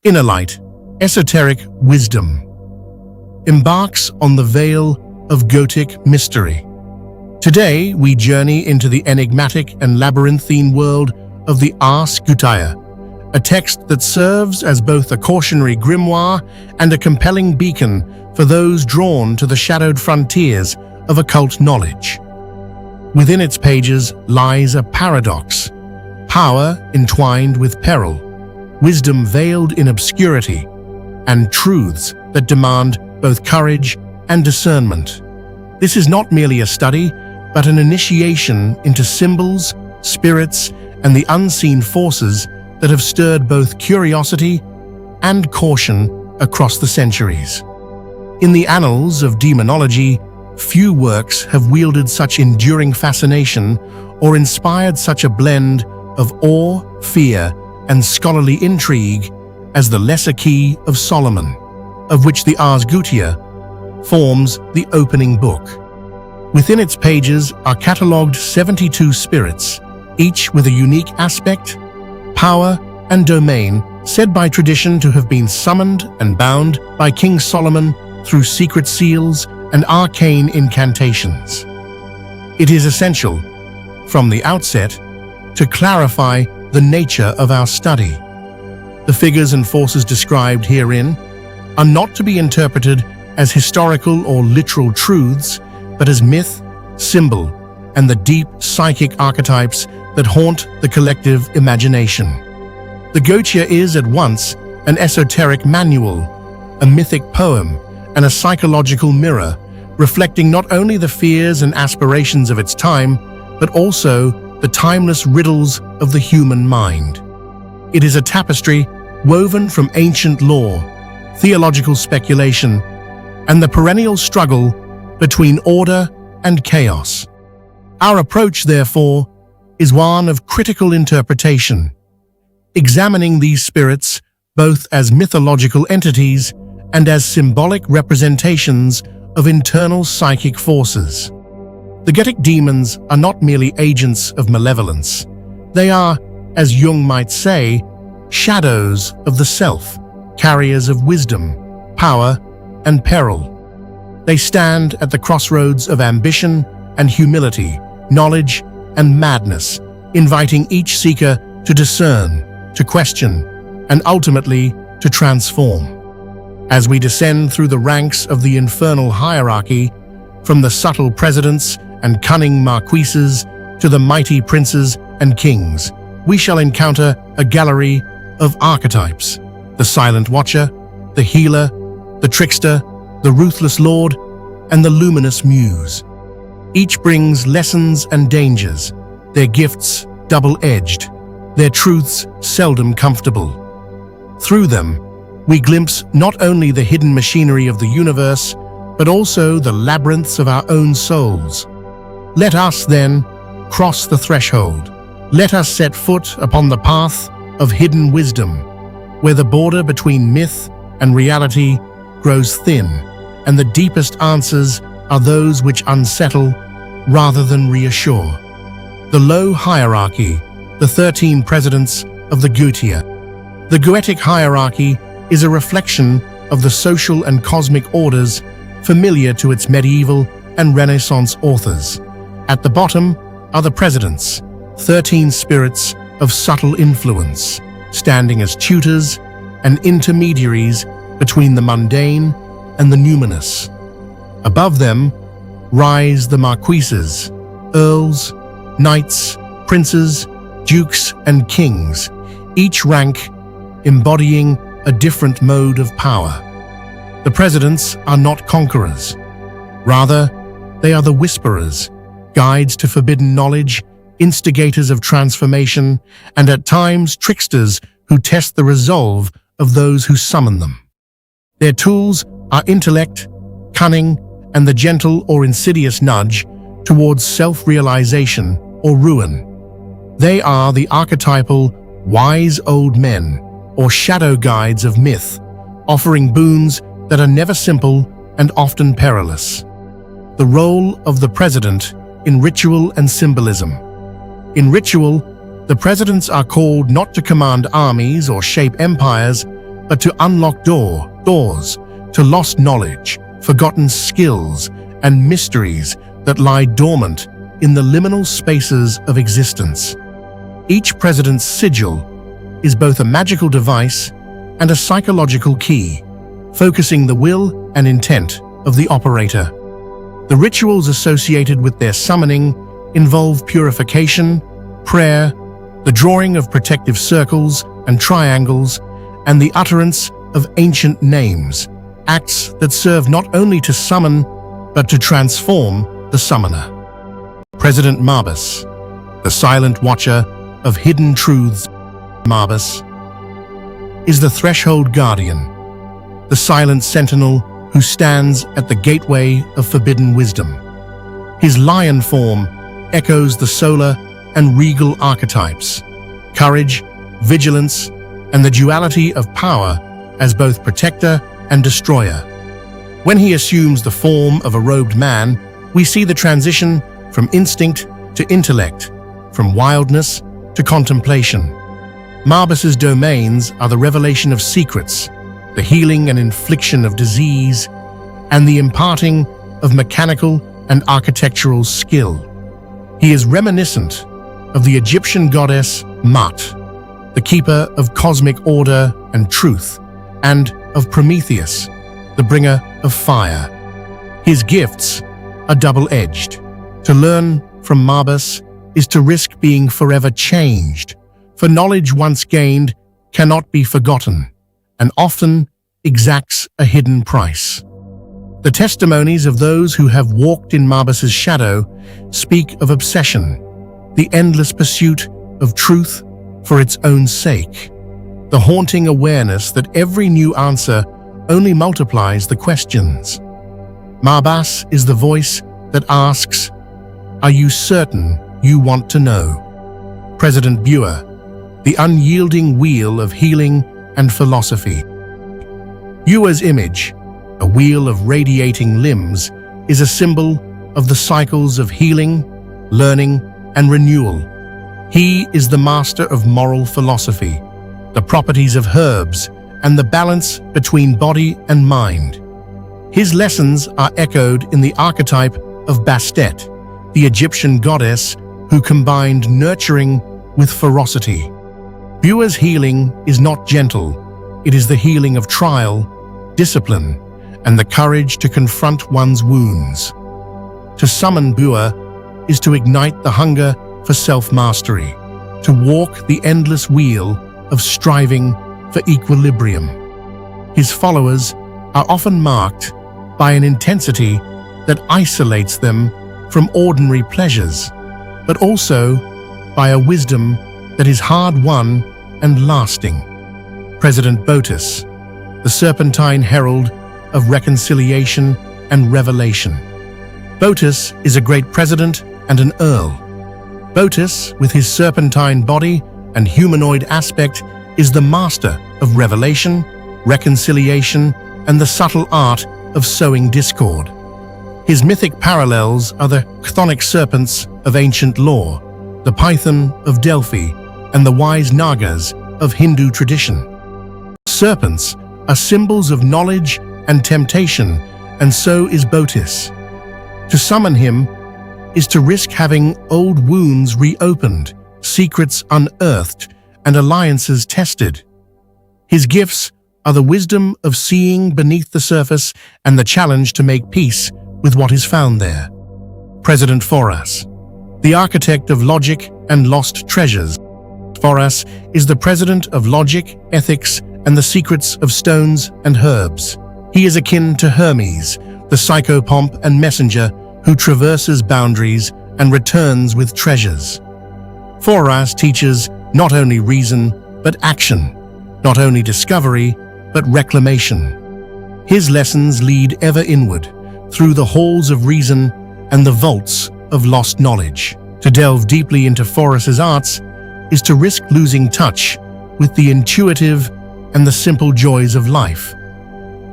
Inner light, esoteric wisdom, embarks on the veil of Goetic mystery. Today, we journey into the enigmatic and labyrinthine world of the Ars Goetia, a text that serves as both a cautionary grimoire and a compelling beacon for those drawn to the shadowed frontiers of occult knowledge. Within its pages lies a paradox: power entwined with peril, wisdom veiled in obscurity, and truths that demand both courage and discernment. This is not merely a study, but an initiation into symbols, spirits, and the unseen forces that have stirred both curiosity and caution across the centuries. In the annals of demonology, few works have wielded such enduring fascination or inspired such a blend of awe, fear, and scholarly intrigue as the Lesser Key of Solomon, of which the Ars Goetia forms the opening book. Within its pages are catalogued 72 spirits, each with a unique aspect, power, and domain, said by tradition to have been summoned and bound by King Solomon through secret seals and arcane incantations. It is essential, from the outset, to clarify the nature of our study. The figures and forces described herein are not to be interpreted as historical or literal truths, but as myth, symbol, and the deep psychic archetypes that haunt the collective imagination. The Goetia is at once an esoteric manual, a mythic poem, and a psychological mirror, reflecting not only the fears and aspirations of its time, but also the timeless riddles of the human mind. It is a tapestry woven from ancient lore, theological speculation, and the perennial struggle between order and chaos. Our approach, therefore, is one of critical interpretation, examining these spirits both as mythological entities and as symbolic representations of internal psychic forces. The Goetic demons are not merely agents of malevolence. They are, as Jung might say, shadows of the self, carriers of wisdom, power, and peril. They stand at the crossroads of ambition and humility, knowledge and madness, inviting each seeker to discern, to question, and ultimately to transform. As we descend through the ranks of the infernal hierarchy, from the subtle presidents and cunning Marquises to the mighty princes and kings, we shall encounter a gallery of archetypes: the silent watcher, the healer, the trickster, the ruthless lord, and the luminous muse. Each brings lessons and dangers, their gifts double-edged, their truths seldom comfortable. Through them, we glimpse not only the hidden machinery of the universe, but also the labyrinths of our own souls. Let us, then, cross the threshold. Let us set foot upon the path of hidden wisdom, where the border between myth and reality grows thin, and the deepest answers are those which unsettle rather than reassure. The low hierarchy, the 13 presidents of the Goetia. The Goetic hierarchy is a reflection of the social and cosmic orders familiar to its medieval and Renaissance authors. At the bottom are the presidents, 13 spirits of subtle influence, standing as tutors and intermediaries between the mundane and the numinous. Above them rise the Marquises, earls, knights, princes, dukes, and kings, each rank embodying a different mode of power. The presidents are not conquerors. Rather, they are the whisperers, guides to forbidden knowledge, instigators of transformation, and at times tricksters who test the resolve of those who summon them. Their tools are intellect, cunning, and the gentle or insidious nudge towards self-realization or ruin. They are the archetypal wise old men, or shadow guides of myth, offering boons that are never simple and often perilous. The role of the president in ritual and symbolism. In ritual, the presidents are called not to command armies or shape empires, but to unlock doors to lost knowledge, forgotten skills, and mysteries that lie dormant in the liminal spaces of existence. Each president's sigil is both a magical device and a psychological key, focusing the will and intent of the operator. The rituals associated with their summoning involve purification, prayer, the drawing of protective circles and triangles, and the utterance of ancient names, acts that serve not only to summon, but to transform the summoner. President Marbas, the silent watcher of hidden truths. Marbas is the threshold guardian, the silent sentinel who stands at the gateway of forbidden wisdom. His lion form echoes the solar and regal archetypes, courage, vigilance, and the duality of power as both protector and destroyer. When he assumes the form of a robed man, we see the transition from instinct to intellect, from wildness to contemplation. Marbas's domains are the revelation of secrets, the healing and infliction of disease, and the imparting of mechanical and architectural skill. He is reminiscent of the Egyptian goddess Mut, the keeper of cosmic order and truth, and of Prometheus, the bringer of fire. His gifts are double-edged. To learn from Marbas is to risk being forever changed, for knowledge once gained cannot be forgotten, and often exacts a hidden price. The testimonies of those who have walked in Marbas's shadow speak of obsession, the endless pursuit of truth for its own sake, the haunting awareness that every new answer only multiplies the questions. Marbas is the voice that asks, "Are you certain you want to know?" President Buer, the unyielding wheel of healing and philosophy. Buer's image, a wheel of radiating limbs, is a symbol of the cycles of healing, learning, and renewal. He is the master of moral philosophy, the properties of herbs, and the balance between body and mind. His lessons are echoed in the archetype of Bastet, the Egyptian goddess who combined nurturing with ferocity. Buer's healing is not gentle. It is the healing of trial, discipline, and the courage to confront one's wounds. To summon Buer is to ignite the hunger for self-mastery, to walk the endless wheel of striving for equilibrium. His followers are often marked by an intensity that isolates them from ordinary pleasures, but also by a wisdom that is hard-won and lasting. President Botis, the serpentine herald of reconciliation and revelation. Botis is a great president and an earl. Botis, with his serpentine body and humanoid aspect, is the master of revelation, reconciliation, and the subtle art of sowing discord. His mythic parallels are the chthonic serpents of ancient lore, the python of Delphi, and the wise Nagas of Hindu tradition. Serpents are symbols of knowledge and temptation, and so is Botis. To summon him is to risk having old wounds reopened, secrets unearthed, and alliances tested. His gifts are the wisdom of seeing beneath the surface and the challenge to make peace with what is found there. President Foras, the architect of logic and lost treasures. Foras is the president of logic, ethics, and the secrets of stones and herbs. He is akin to Hermes, the psychopomp and messenger who traverses boundaries and returns with treasures. Foras teaches not only reason, but action, not only discovery, but reclamation. His lessons lead ever inward, through the halls of reason and the vaults of lost knowledge. To delve deeply into Foras's arts is to risk losing touch with the intuitive and the simple joys of life.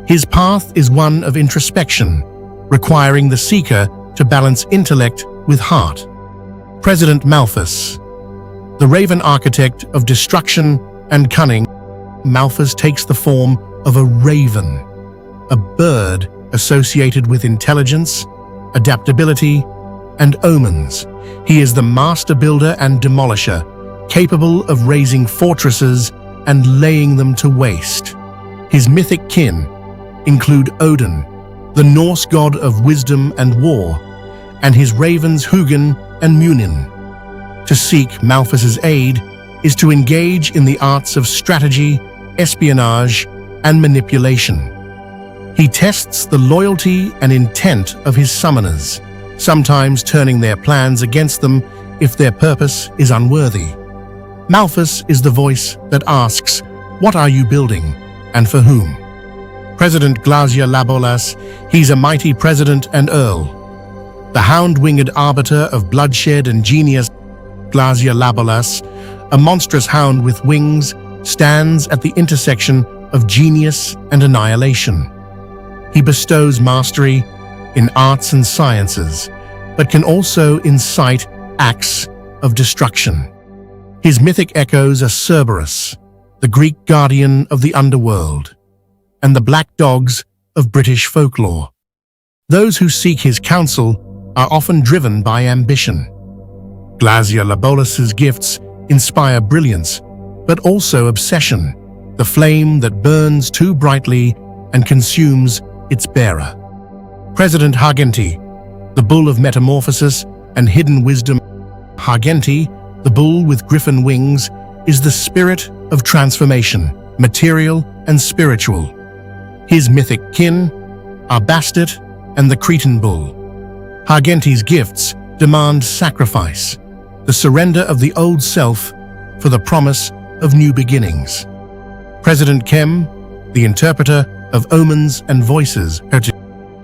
His path is one of introspection, requiring the seeker to balance intellect with heart. President Malphas, the raven architect of destruction and cunning. Malphas takes the form of a raven, a bird associated with intelligence, adaptability, and omens. He is the master builder and demolisher, capable of raising fortresses and laying them to waste. His mythic kin include Odin, the Norse god of wisdom and war, and his ravens Hugin and Munin. To seek Malphas's aid is to engage in the arts of strategy, espionage, and manipulation. He tests the loyalty and intent of his summoners, sometimes turning their plans against them if their purpose is unworthy. Malphas is the voice that asks, "What are you building, and for whom?" President Glasya-Labolas, he's a mighty president and earl. The hound-winged arbiter of bloodshed and genius, Glasya-Labolas, a monstrous hound with wings, stands at the intersection of genius and annihilation. He bestows mastery in arts and sciences, but can also incite acts of destruction. His mythic echoes are Cerberus, the Greek guardian of the underworld, and the black dogs of British folklore. Those who seek his counsel are often driven by ambition. Glasya-Labolas's gifts inspire brilliance, but also obsession, the flame that burns too brightly and consumes its bearer. President Hargenti, the bull of metamorphosis and hidden wisdom. Hargenti, the bull with griffin wings, is the spirit of transformation, material and spiritual. His mythic kin are Bastet and the Cretan bull. Hargenti's gifts demand sacrifice, the surrender of the old self for the promise of new beginnings. President Kem, the interpreter of omens and voices.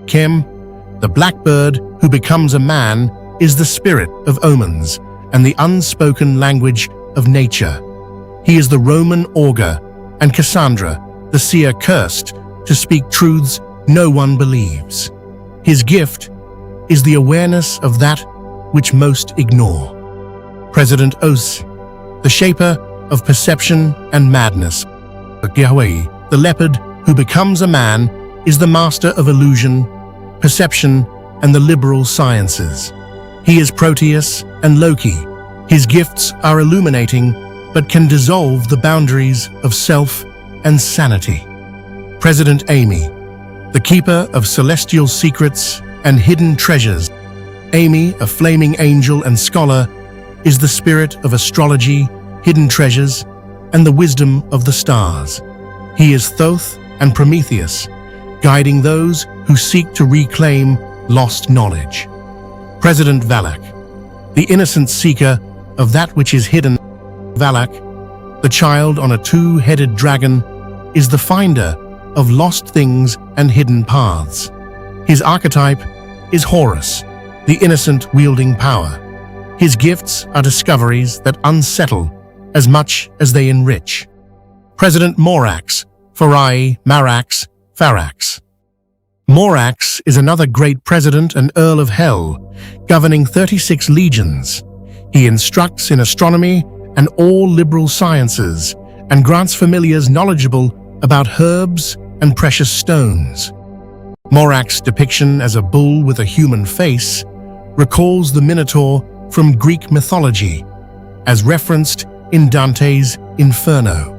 Kem, the blackbird who becomes a man, is the spirit of omens and the unspoken language of nature. He is the Roman augur, and Cassandra, the seer cursed to speak truths no one believes. His gift is the awareness of that which most ignore. President Os, the shaper of perception and madness. Yahweh, the leopard who becomes a man, is the master of illusion, perception, and the liberal sciences. He is Proteus and Loki. His gifts are illuminating, but can dissolve the boundaries of self and sanity. President Amy, the keeper of celestial secrets and hidden treasures. Amy, a flaming angel and scholar, is the spirit of astrology, hidden treasures, and the wisdom of the stars. He is Thoth and Prometheus, guiding those who seek to reclaim lost knowledge. President Valak, the innocent seeker of that which is hidden. Valak, the child on a two-headed dragon, is the finder of lost things and hidden paths. His archetype is Horus, the innocent wielding power. His gifts are discoveries that unsettle as much as they enrich. President Morax, Farai, Marax, Farax. Morax is another great president and Earl of Hell, governing 36 legions. He instructs in astronomy and all liberal sciences, and grants familiars knowledgeable about herbs and precious stones. Morax's depiction as a bull with a human face recalls the Minotaur from Greek mythology, as referenced in Dante's Inferno.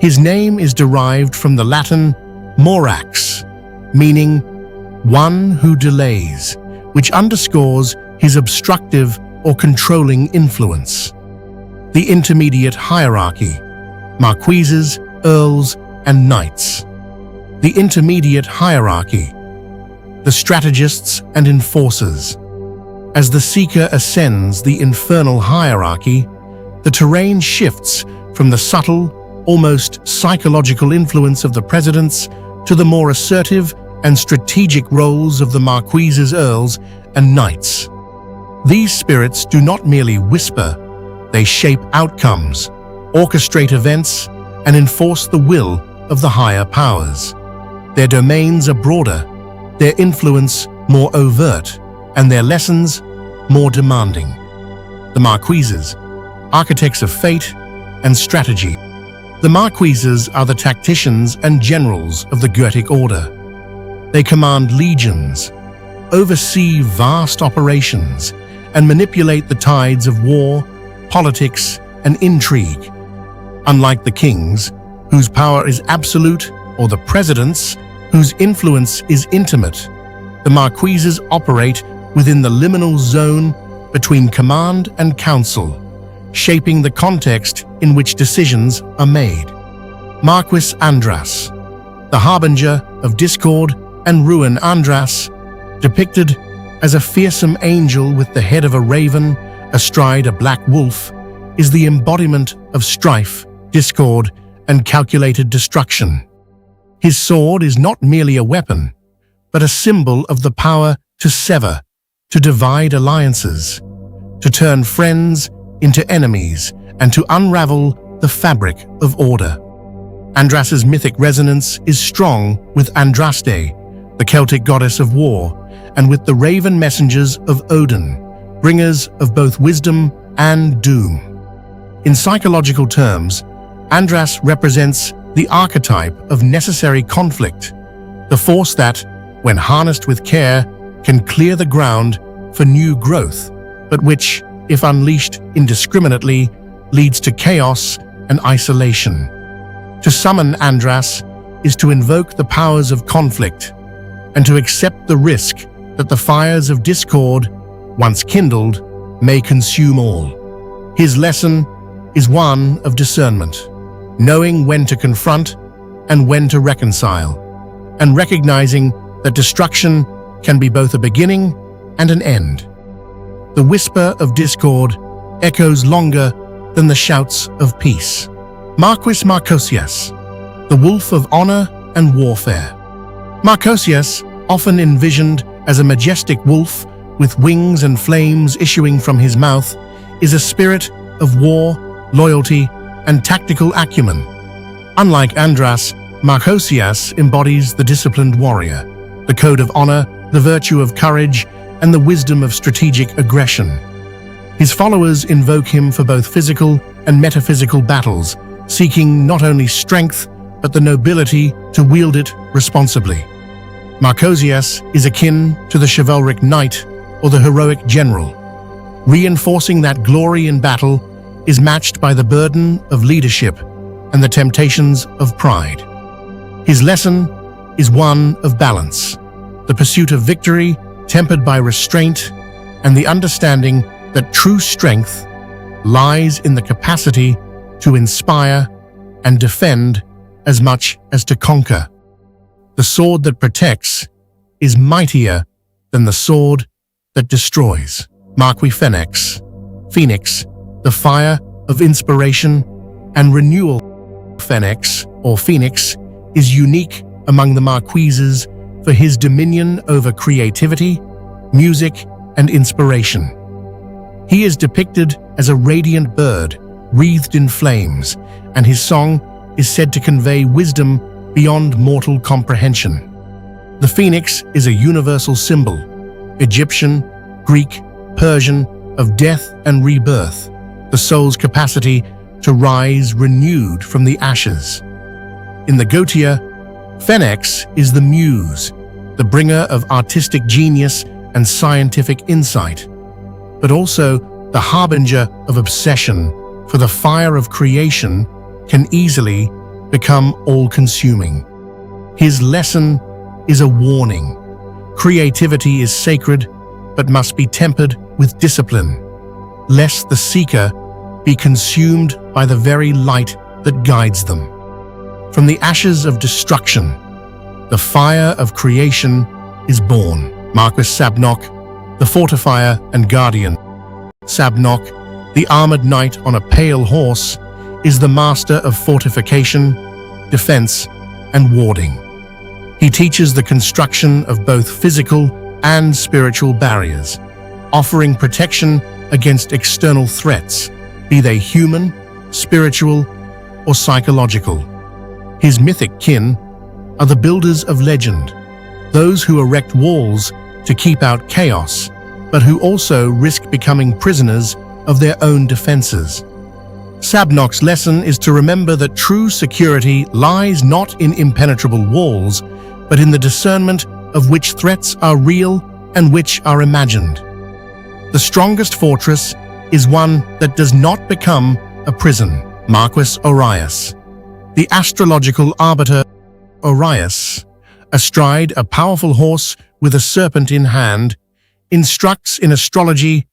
His name is derived from the Latin morax, meaning one who delays, which underscores his obstructive or controlling influence. The intermediate hierarchy, Marquises, Earls, and Knights. The intermediate hierarchy, the strategists and enforcers. As the seeker ascends the infernal hierarchy, the terrain shifts from the subtle, almost psychological influence of the presidents to the more assertive and strategic roles of the Marquises, Earls, and Knights. These spirits do not merely whisper, they shape outcomes, orchestrate events, and enforce the will of the higher powers. Their domains are broader, their influence more overt, and their lessons more demanding. The Marquises, architects of fate and strategy. The Marquises are the tacticians and generals of the Goetic order. They command legions, oversee vast operations, and manipulate the tides of war, politics, and intrigue. Unlike the kings, whose power is absolute, or the presidents, whose influence is intimate, the Marquises operate within the liminal zone between command and counsel, shaping the context in which decisions are made. Marquis Andras, the harbinger of discord and ruin. Andras, depicted as a fearsome angel with the head of a raven astride a black wolf, is the embodiment of strife, discord, and calculated destruction. His sword is not merely a weapon, but a symbol of the power to sever, to divide alliances, to turn friends into enemies, and to unravel the fabric of order. Andras's mythic resonance is strong with Andraste, the Celtic goddess of war, and with the raven messengers of Odin, bringers of both wisdom and doom. In psychological terms, Andras represents the archetype of necessary conflict, the force that, when harnessed with care, can clear the ground for new growth, but which, if unleashed indiscriminately, leads to chaos and isolation. To summon Andras is to invoke the powers of conflict and to accept the risk that the fires of discord, once kindled, may consume all. His lesson is one of discernment, knowing when to confront and when to reconcile, and recognizing that destruction can be both a beginning and an end. The whisper of discord echoes longer than the shouts of peace. Marquis Marcosius, the wolf of honor and warfare. Marcosius, often envisioned as a majestic wolf with wings and flames issuing from his mouth, is a spirit of war, loyalty, and tactical acumen. Unlike Andras, Marcosius embodies the disciplined warrior, the code of honor, the virtue of courage, and the wisdom of strategic aggression. His followers invoke him for both physical and metaphysical battles, seeking not only strength, but the nobility to wield it responsibly. Marcosius is akin to the chivalric knight or the heroic general. Reinforcing that glory in battle is matched by the burden of leadership and the temptations of pride. His lesson is one of balance, the pursuit of victory tempered by restraint, and the understanding that true strength lies in the capacity to inspire and defend as much as to conquer. The sword that protects is mightier than the sword that destroys. Marquis Phoenix, the fire of inspiration and renewal. Phoenix, or Phoenix, is unique among the Marquises for his dominion over creativity, music, and inspiration. He is depicted as a radiant bird, wreathed in flames, and his song is said to convey wisdom beyond mortal comprehension. The phoenix is a universal symbol, Egyptian, Greek, Persian, of death and rebirth, the soul's capacity to rise renewed from the ashes. In the Goetia, Phoenix is the muse, the bringer of artistic genius and scientific insight, but also the harbinger of obsession, for the fire of creation can easily become all-consuming. His lesson is a warning. Creativity is sacred, but must be tempered with discipline, lest the seeker be consumed by the very light that guides them. From the ashes of destruction, the fire of creation is born. Marquis Sabnok, the fortifier and guardian. Sabnok, the armored knight on a pale horse, is the master of fortification, defense, and warding. He teaches the construction of both physical and spiritual barriers, offering protection against external threats, be they human, spiritual, or psychological. His mythic kin are the builders of legend, those who erect walls to keep out chaos, but who also risk becoming prisoners of their own defenses. Sabnok's lesson is to remember that true security lies not in impenetrable walls, but in the discernment of which threats are real and which are imagined. The strongest fortress is one that does not become a prison. Marquis Orius. The astrological arbiter Orius, astride a powerful horse with a serpent in hand, instructs in astrology,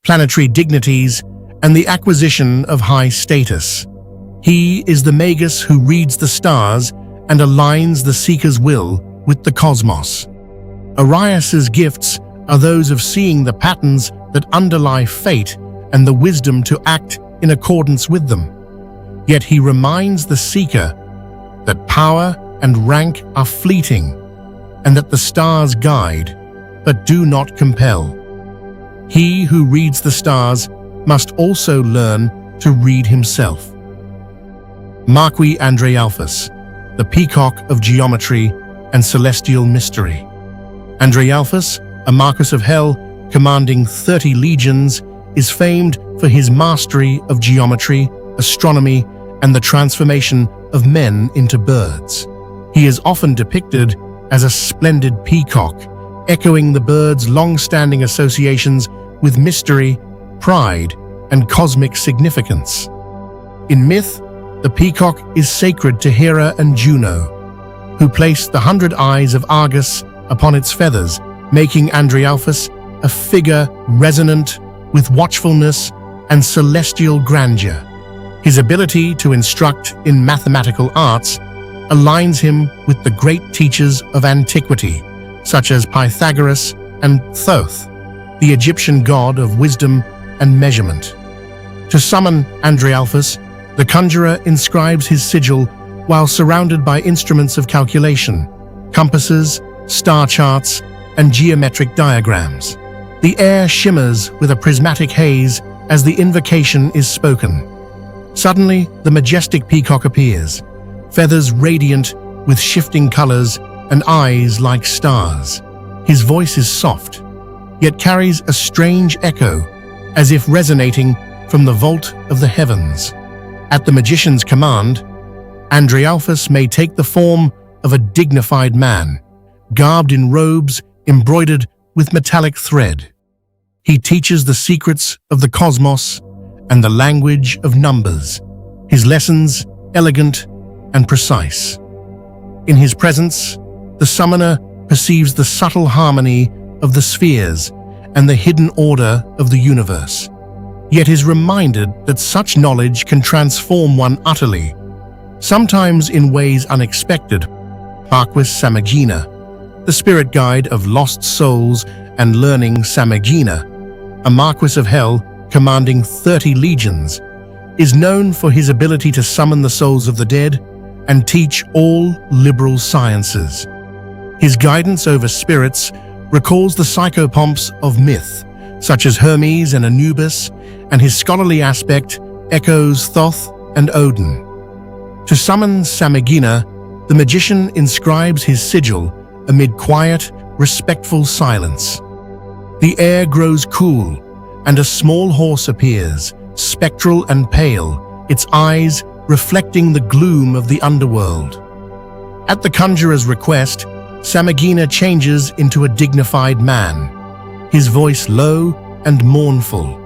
planetary dignities, and the acquisition of high status. He is the magus who reads the stars and aligns the seeker's will with the cosmos. Orius's gifts are those of seeing the patterns that underlie fate and the wisdom to act in accordance with them. Yet he reminds the seeker that power and rank are fleeting, and that the stars guide, but do not compel. He who reads the stars must also learn to read himself. Marquis Andrealphus, the peacock of geometry and celestial mystery. Andrealphus, a Marquis of Hell commanding 30 legions, is famed for his mastery of geometry, astronomy, and the transformation of men into birds. He is often depicted as a splendid peacock, echoing the bird's long-standing associations with mystery, pride, and cosmic significance. In myth, the peacock is sacred to Hera and Juno, who placed the 100 eyes of Argus upon its feathers, making Andrealphus a figure resonant with watchfulness and celestial grandeur. His ability to instruct in mathematical arts aligns him with the great teachers of antiquity, such as Pythagoras and Thoth, the Egyptian god of wisdom and measurement. To summon Andrealphus, the conjurer inscribes his sigil while surrounded by instruments of calculation, compasses, star charts, and geometric diagrams. The air shimmers with a prismatic haze as the invocation is spoken. Suddenly, the majestic peacock appears, feathers radiant with shifting colors and eyes like stars. His voice is soft, yet carries a strange echo, as if resonating from the vault of the heavens. At the magician's command, Andrealphus may take the form of a dignified man, garbed in robes embroidered with metallic thread. He teaches the secrets of the cosmos and the language of numbers, his lessons elegant and precise. In his presence, the summoner perceives the subtle harmony of the spheres and the hidden order of the universe, yet is reminded that such knowledge can transform one utterly, sometimes in ways unexpected. Marquis Samagina, the spirit guide of lost souls and learning. Samagina, a Marquis of Hell commanding 30 legions, is known for his ability to summon the souls of the dead and teach all liberal sciences. His guidance over spirits recalls the psychopomps of myth, such as Hermes and Anubis, and his scholarly aspect echoes Thoth and Odin. To summon Samagina, the magician inscribes his sigil amid quiet, respectful silence. The air grows cool, and a small horse appears, spectral and pale, its eyes reflecting the gloom of the underworld. At the conjurer's request, Samagina changes into a dignified man, his voice low and mournful.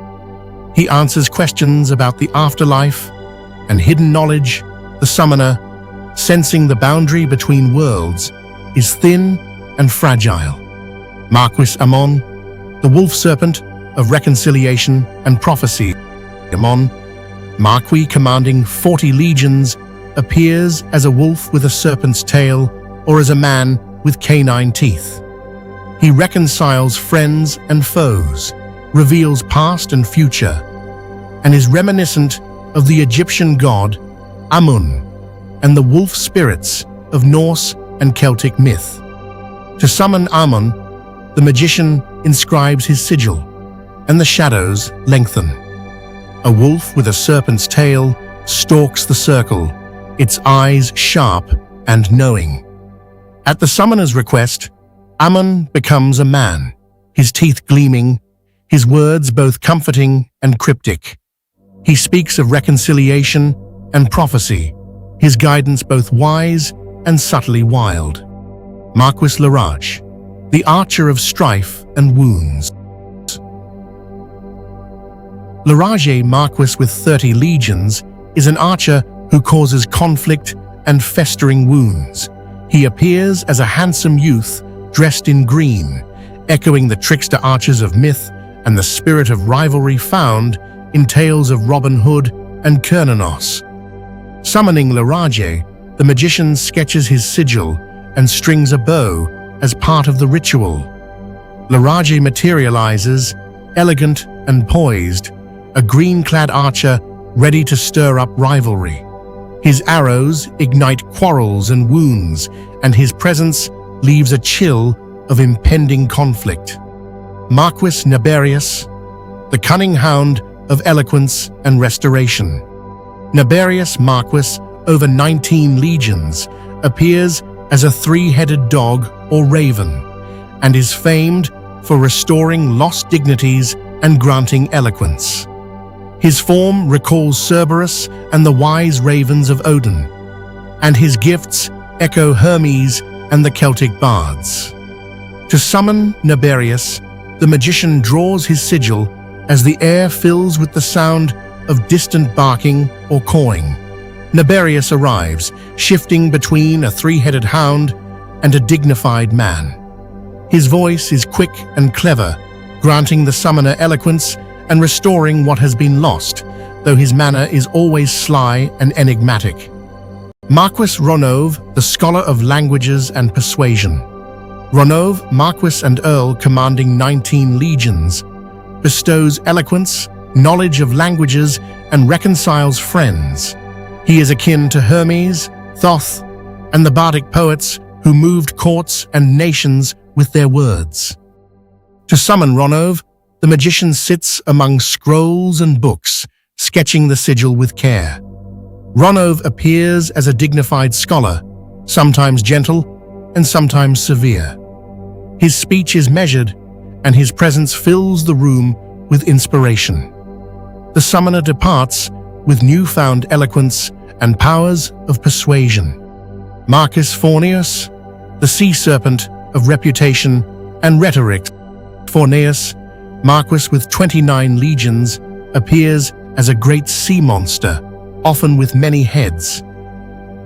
He answers questions about the afterlife and hidden knowledge. The summoner, sensing the boundary between worlds, is thin and fragile. Marquis Amon, the wolf serpent of reconciliation and prophecy. Amon, Marquis commanding 40 legions, appears as a wolf with a serpent's tail or as a man with canine teeth. He reconciles friends and foes, reveals past and future, and is reminiscent of the Egyptian god Amun and the wolf spirits of Norse and Celtic myth. To summon Amun, the magician inscribes his sigil, and the shadows lengthen. A wolf with a serpent's tail stalks the circle, its eyes sharp and knowing. At the summoner's request, Amun becomes a man, his teeth gleaming, his words both comforting and cryptic. He speaks of reconciliation and prophecy, his guidance both wise and subtly wild. Marquis Larach, the archer of strife and wounds. Larach, Marquis with 30 legions, is an archer who causes conflict and festering wounds. He appears as a handsome youth dressed in green, echoing the trickster archers of myth and the spirit of rivalry found in tales of Robin Hood and Cernunnos. Summoning Larach, the magician sketches his sigil and strings a bow as part of the ritual. Larach materializes, elegant and poised, a green-clad archer ready to stir up rivalry. His arrows ignite quarrels and wounds, and his presence leaves a chill of impending conflict. Marquis Naberius, the cunning hound of eloquence and restoration. Naberius, Marquis, over 19 legions, appears as a three-headed dog or raven, and is famed for restoring lost dignities and granting eloquence. His form recalls Cerberus and the wise ravens of Odin, and his gifts echo Hermes and the Celtic bards. To summon Naberius, the magician draws his sigil as the air fills with the sound of distant barking or cawing. Naberius arrives, shifting between a three-headed hound and a dignified man. His voice is quick and clever, granting the summoner eloquence and restoring what has been lost, though his manner is always sly and enigmatic. Marquis Ronov, the scholar of languages and persuasion. Ronov, Marquis and Earl commanding 19 legions, bestows eloquence, knowledge of languages, and reconciles friends. He is akin to Hermes, Thoth, and the bardic poets who moved courts and nations with their words. To summon Ronov, the magician sits among scrolls and books, sketching the sigil with care. Ronov appears as a dignified scholar, sometimes gentle and sometimes severe. His speech is measured, and his presence fills the room with inspiration. The summoner departs with newfound eloquence and powers of persuasion. Marcus Forneus, the sea serpent of reputation and rhetoric. Forneus, Marquis with 29 legions, appears as a great sea monster, often with many heads.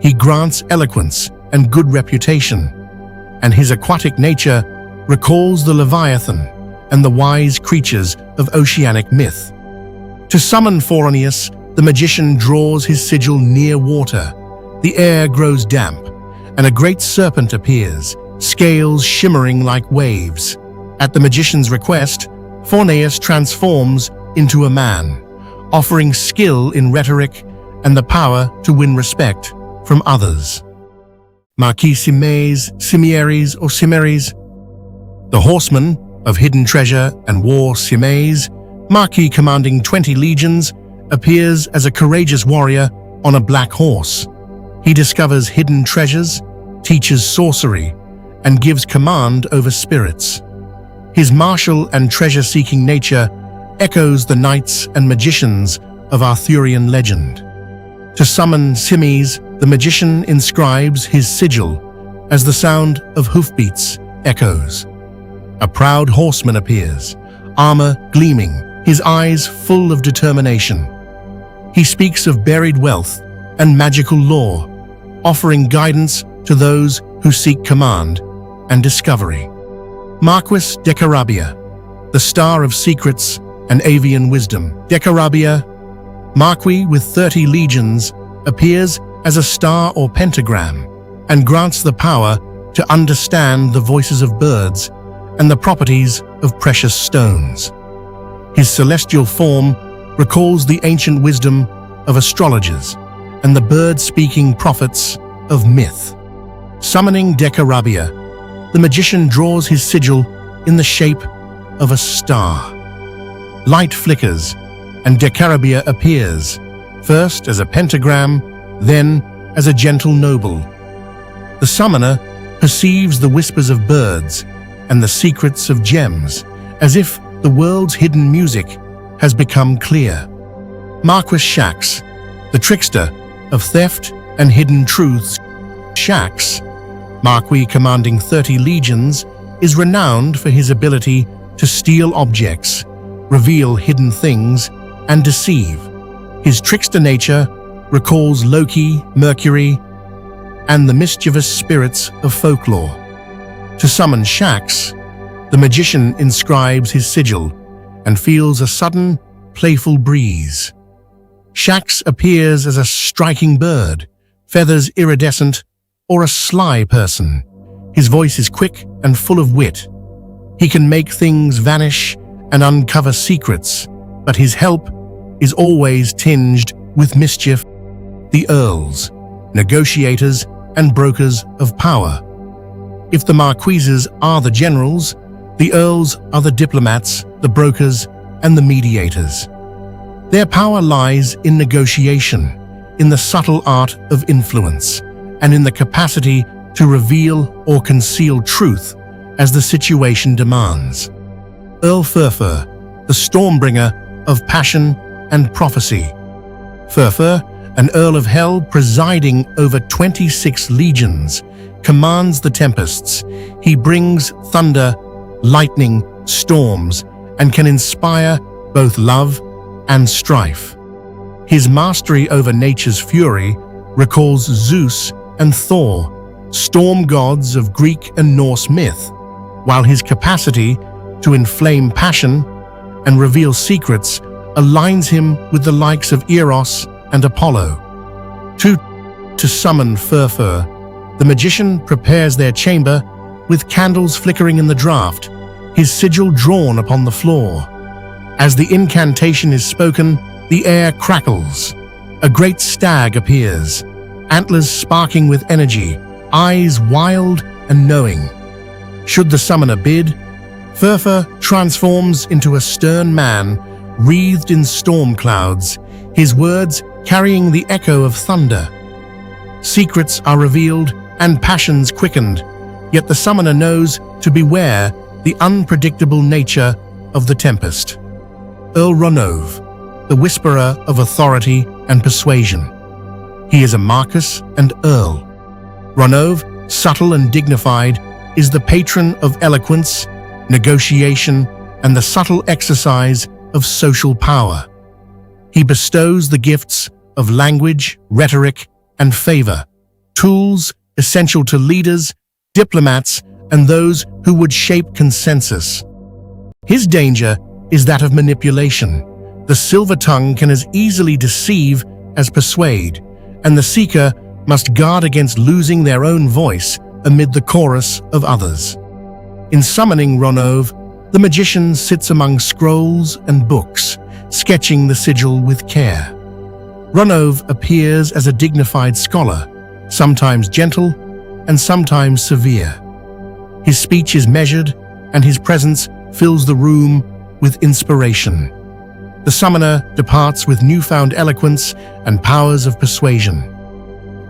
He grants eloquence and good reputation, and his aquatic nature recalls the Leviathan and the wise creatures of oceanic myth. To summon Forneus, the magician draws his sigil near water. The air grows damp, and a great serpent appears, scales shimmering like waves. At the magician's request, Forneus transforms into a man, offering skill in rhetoric and the power to win respect from others. Marquises, Cimieres or Cimeres, the horseman of hidden treasure and war. Cimes, Marquis commanding 20 legions, appears as a courageous warrior on a black horse. He discovers hidden treasures, teaches sorcery, and gives command over spirits. His martial and treasure-seeking nature echoes the knights and magicians of Arthurian legend. To summon Cimes, the magician inscribes his sigil as the sound of hoofbeats echoes. A proud horseman appears, armor gleaming, his eyes full of determination. He speaks of buried wealth and magical lore, offering guidance to those who seek command and discovery. Marquis Decarabia, the star of secrets and avian wisdom. Decarabia, Marquis with 30 legions, appears as a star or pentagram and grants the power to understand the voices of birds and the properties of precious stones. His celestial form recalls the ancient wisdom of astrologers and the bird-speaking prophets of myth. Summoning Decarabia, the magician draws his sigil in the shape of a star. Light flickers, and Decarabia appears, first as a pentagram, then as a gentle noble. The summoner perceives the whispers of birds and the secrets of gems, as if the world's hidden music has become clear. Marquis Shax, the trickster of theft and hidden truths. Shax, Marquis commanding 30 legions, is renowned for his ability to steal objects, reveal hidden things, and deceive. His trickster nature recalls Loki, Mercury, and the mischievous spirits of folklore. To summon Shax, the magician inscribes his sigil and feels a sudden, playful breeze. Shax appears as a striking bird, feathers iridescent, or a sly person. His voice is quick and full of wit. He can make things vanish and uncover secrets, but his help is always tinged with mischief. The earls, negotiators, and brokers of power. If the Marquises are the generals, the earls are the diplomats, the brokers, and the mediators. Their power lies in negotiation, in the subtle art of influence, and in the capacity to reveal or conceal truth as the situation demands. Earl Furfur, the Stormbringer of passion and prophecy. Furfur, an Earl of Hell presiding over 26 legions, commands the tempests. He brings thunder, lightning, storms, and can inspire both love and strife. His mastery over nature's fury recalls Zeus and Thor, storm gods of Greek and Norse myth, while his capacity to inflame passion and reveal secrets aligns him with the likes of Eros and Apollo. To summon Furfur, the magician prepares their chamber with candles flickering in the draught, his sigil drawn upon the floor. As the incantation is spoken, the air crackles. A great stag appears, antlers sparking with energy, eyes wild and knowing. Should the summoner bid, Furfur transforms into a stern man, wreathed in storm clouds, his words carrying the echo of thunder. Secrets are revealed and passions quickened, yet the summoner knows to beware the unpredictable nature of the tempest. Earl Ronove, the whisperer of authority and persuasion. He is a Marquis and Earl. Ronove, subtle and dignified, is the patron of eloquence, negotiation, and the subtle exercise of social power. He bestows the gifts of language, rhetoric, and favor, tools essential to leaders, diplomats, and those who would shape consensus. His danger is that of manipulation. The silver tongue can as easily deceive as persuade, and the seeker must guard against losing their own voice amid the chorus of others. In summoning Ronove, the magician sits among scrolls and books, sketching the sigil with care. Ronove appears as a dignified scholar, sometimes gentle and sometimes severe. His speech is measured, and his presence fills the room with inspiration. The summoner departs with newfound eloquence and powers of persuasion.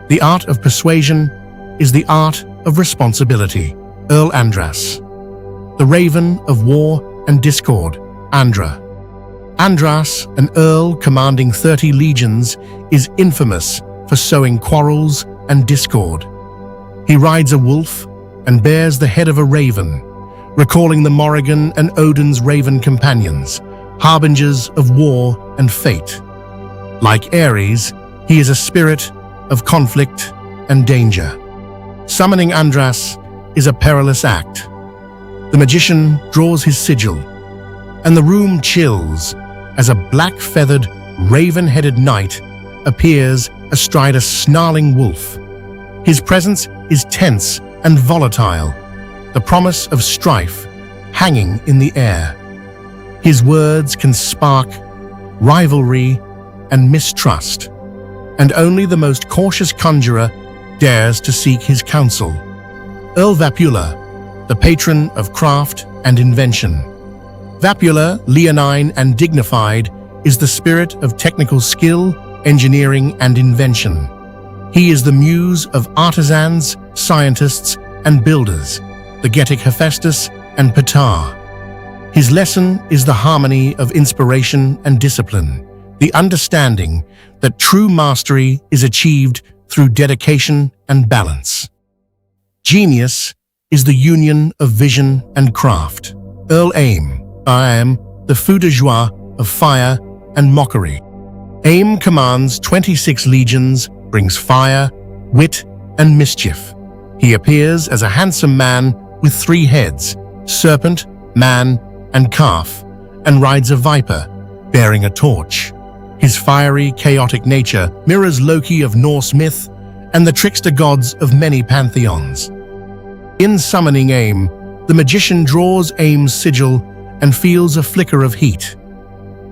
The art of persuasion is the art of responsibility. Earl Andras, the Raven of War and Discord. Andra. Andras, an earl commanding 30 legions, is infamous for sowing quarrels and discord. He rides a wolf and bears the head of a raven, recalling the Morrigan and Odin's raven companions, harbingers of war and fate. Like Ares, he is a spirit of conflict and danger. Summoning Andras is a perilous act. The magician draws his sigil, and the room chills as a black-feathered, raven-headed knight appears astride a snarling wolf. His presence is tense and volatile, the promise of strife hanging in the air. His words can spark rivalry and mistrust, and only the most cautious conjurer dares to seek his counsel. Earl Vapula, the patron of craft and invention. Vapula, leonine and dignified, is the spirit of technical skill, engineering, and invention. He is the muse of artisans, scientists, and builders, the Goetic Hephaestus and Ptah. His lesson is the harmony of inspiration and discipline, the understanding that true mastery is achieved through dedication and balance. Genius is the union of vision and craft. Earl Aim, I am the feu de joie of fire and mockery. Aim commands 26 legions, brings fire, wit, and mischief. He appears as a handsome man with 3 heads, serpent, man, and calf, and rides a viper, bearing a torch. His fiery, chaotic nature mirrors Loki of Norse myth and the trickster gods of many pantheons. In summoning Aim, the magician draws Aim's sigil and feels a flicker of heat.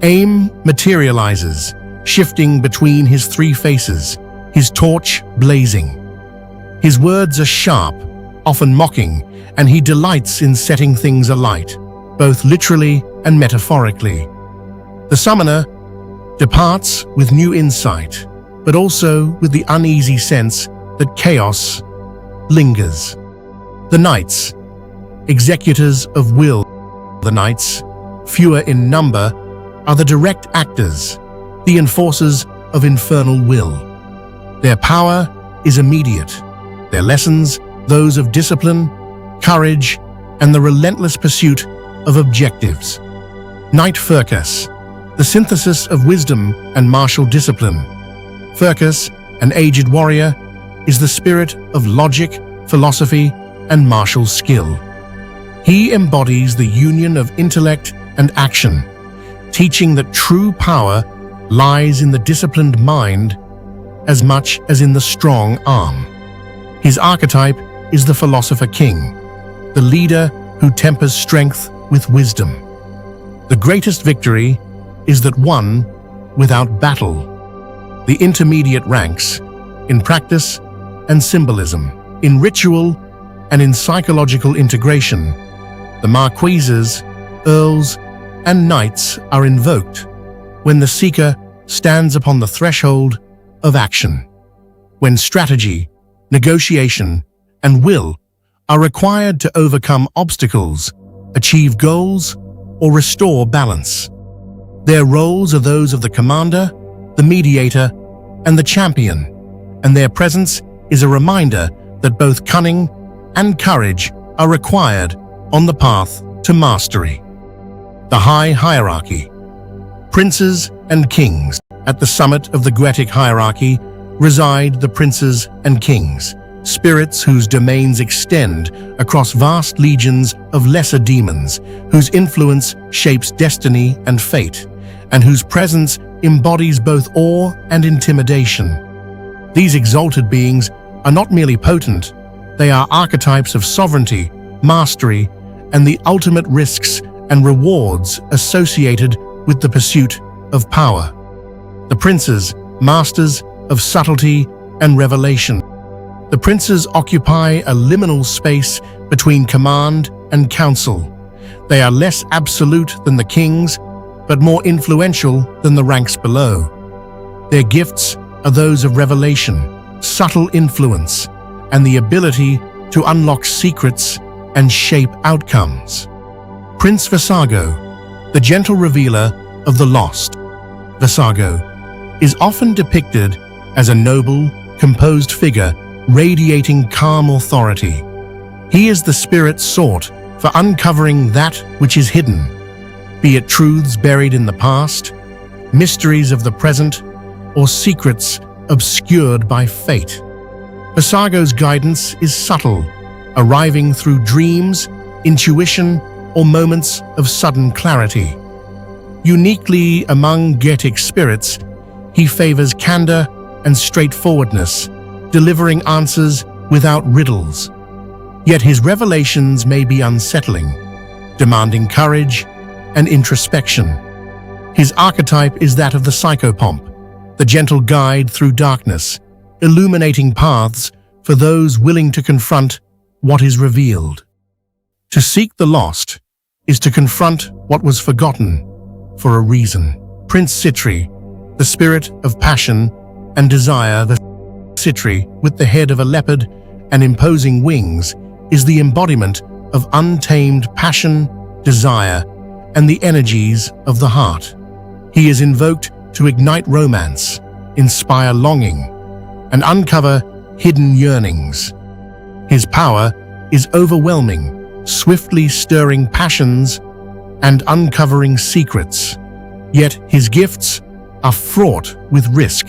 Aim materializes, shifting between his 3 faces, his torch blazing. His words are sharp, often mocking, and he delights in setting things alight, both literally and metaphorically. The summoner departs with new insight, but also with the uneasy sense that chaos lingers. The knights, executors of will. The knights, fewer in number, are the direct actors, the enforcers of infernal will. Their power is immediate, their lessons those of discipline, courage, and the relentless pursuit of objectives. Knight Furcus, the synthesis of wisdom and martial discipline. Furcus, an aged warrior, is the spirit of logic, philosophy, and martial skill. He embodies the union of intellect and action, teaching that true power lies in the disciplined mind as much as in the strong arm. His archetype is the philosopher king, the leader who tempers strength with wisdom. The greatest victory is that won without battle. The intermediate ranks, in practice and symbolism, in ritual and in psychological integration, the Marquises, earls, and knights are invoked when the seeker stands upon the threshold of action, when strategy, negotiation, and will are required to overcome obstacles, achieve goals, or restore balance. Their roles are those of the commander, the mediator, and the champion, and their presence is a reminder that both cunning and courage are required on the path to mastery. The high hierarchy. Princes and kings. At the summit of the Goetic hierarchy reside the princes and kings, spirits whose domains extend across vast legions of lesser demons, whose influence shapes destiny and fate, and whose presence embodies both awe and intimidation. These exalted beings are not merely potent, they are archetypes of sovereignty, mastery, and the ultimate risks and rewards associated with the pursuit of power. The princes, masters of subtlety and revelation. The princes occupy a liminal space between command and counsel. They are less absolute than the kings, but more influential than the ranks below. Their gifts are those of revelation, subtle influence, and the ability to unlock secrets and shape outcomes. Prince Vassago, the gentle revealer of the lost. Vassago is often depicted as a noble, composed figure radiating calm authority. He is the spirit sought for uncovering that which is hidden, be it truths buried in the past, mysteries of the present, or secrets obscured by fate. Vassago's guidance is subtle, arriving through dreams, intuition, or moments of sudden clarity. Uniquely among Goetic spirits, he favors candor and straightforwardness, delivering answers without riddles. Yet his revelations may be unsettling, demanding courage and introspection. His archetype is that of the psychopomp, the gentle guide through darkness, illuminating paths for those willing to confront what is revealed. To seek the lost is to confront what was forgotten for a reason. Prince Sitri, the spirit of passion and desire. The Sitri, with the head of a leopard and imposing wings, is the embodiment of untamed passion, desire, and the energies of the heart. He is invoked to ignite romance, inspire longing, and uncover hidden yearnings. His power is overwhelming, swiftly stirring passions and uncovering secrets. Yet his gifts are fraught with risk.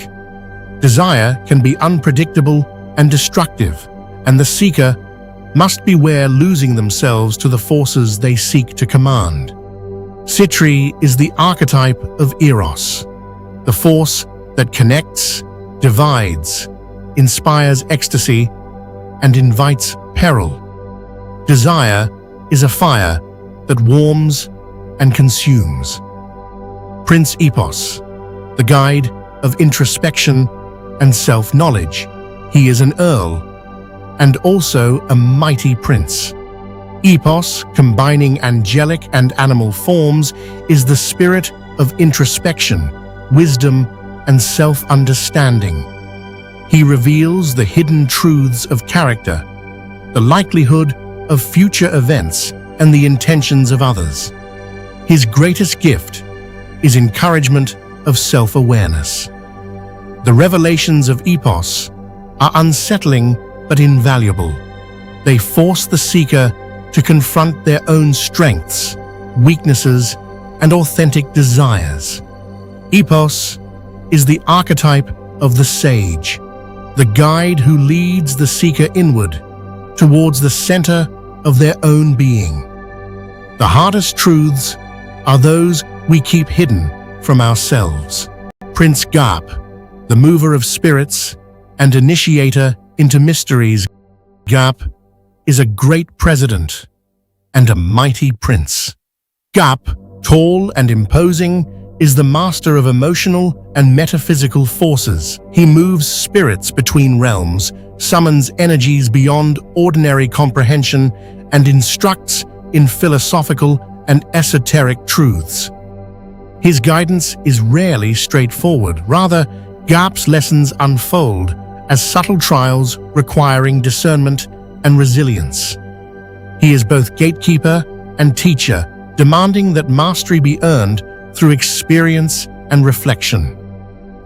Desire can be unpredictable and destructive, and the seeker must beware losing themselves to the forces they seek to command. Sitri is the archetype of Eros, the force that connects, divides, inspires ecstasy, and invites peril. Desire is a fire that warms and consumes. Prince Epos, the guide of introspection and self-knowledge. He is an earl and also a mighty prince. Epos, combining angelic and animal forms, is the spirit of introspection, wisdom, and self-understanding. He reveals the hidden truths of character, the likelihood of future events, and the intentions of others. His greatest gift is encouragement of self-awareness. The revelations of Epos are unsettling but invaluable. They force the seeker to confront their own strengths, weaknesses, and authentic desires. Epos is the archetype of the sage, the guide who leads the seeker inward, towards the center of their own being. The hardest truths are those we keep hidden from ourselves. Prince Gaap, the mover of spirits and initiator into mysteries. Gaap is a great president and a mighty prince. Gaap, tall and imposing, is the master of emotional and metaphysical forces. He moves spirits between realms, summons energies beyond ordinary comprehension, and instructs in philosophical and esoteric truths. His guidance is rarely straightforward. Rather, Gaap's lessons unfold as subtle trials requiring discernment and resilience. He is both gatekeeper and teacher, demanding that mastery be earned through experience and reflection.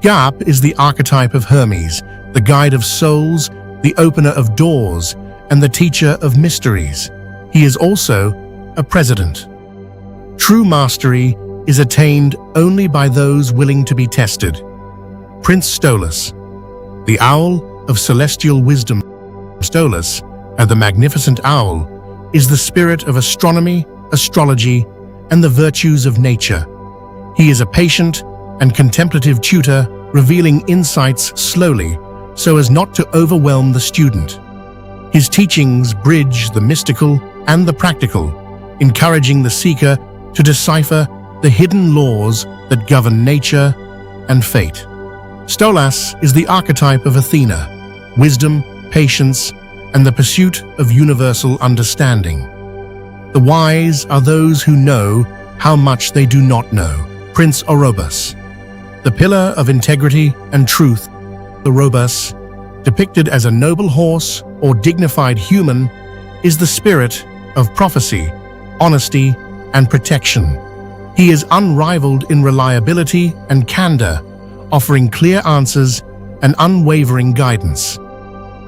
Gaap is the archetype of Hermes, the guide of souls, the opener of doors, and the teacher of mysteries. He is also a president. True mastery is attained only by those willing to be tested. Prince Stolas, the owl of celestial wisdom. Stolas, the magnificent owl, is the spirit of astronomy, astrology, and the virtues of nature. He is a patient and contemplative tutor, revealing insights slowly so as not to overwhelm the student. His teachings bridge the mystical and the practical, encouraging the seeker to decipher the hidden laws that govern nature and fate. Stolas is the archetype of Athena, wisdom, patience, and the pursuit of universal understanding. The wise are those who know how much they do not know. Prince Orobas, the pillar of integrity and truth. Orobas, depicted as a noble horse or dignified human, is the spirit of prophecy, honesty, and protection. He is unrivaled in reliability and candor, offering clear answers and unwavering guidance.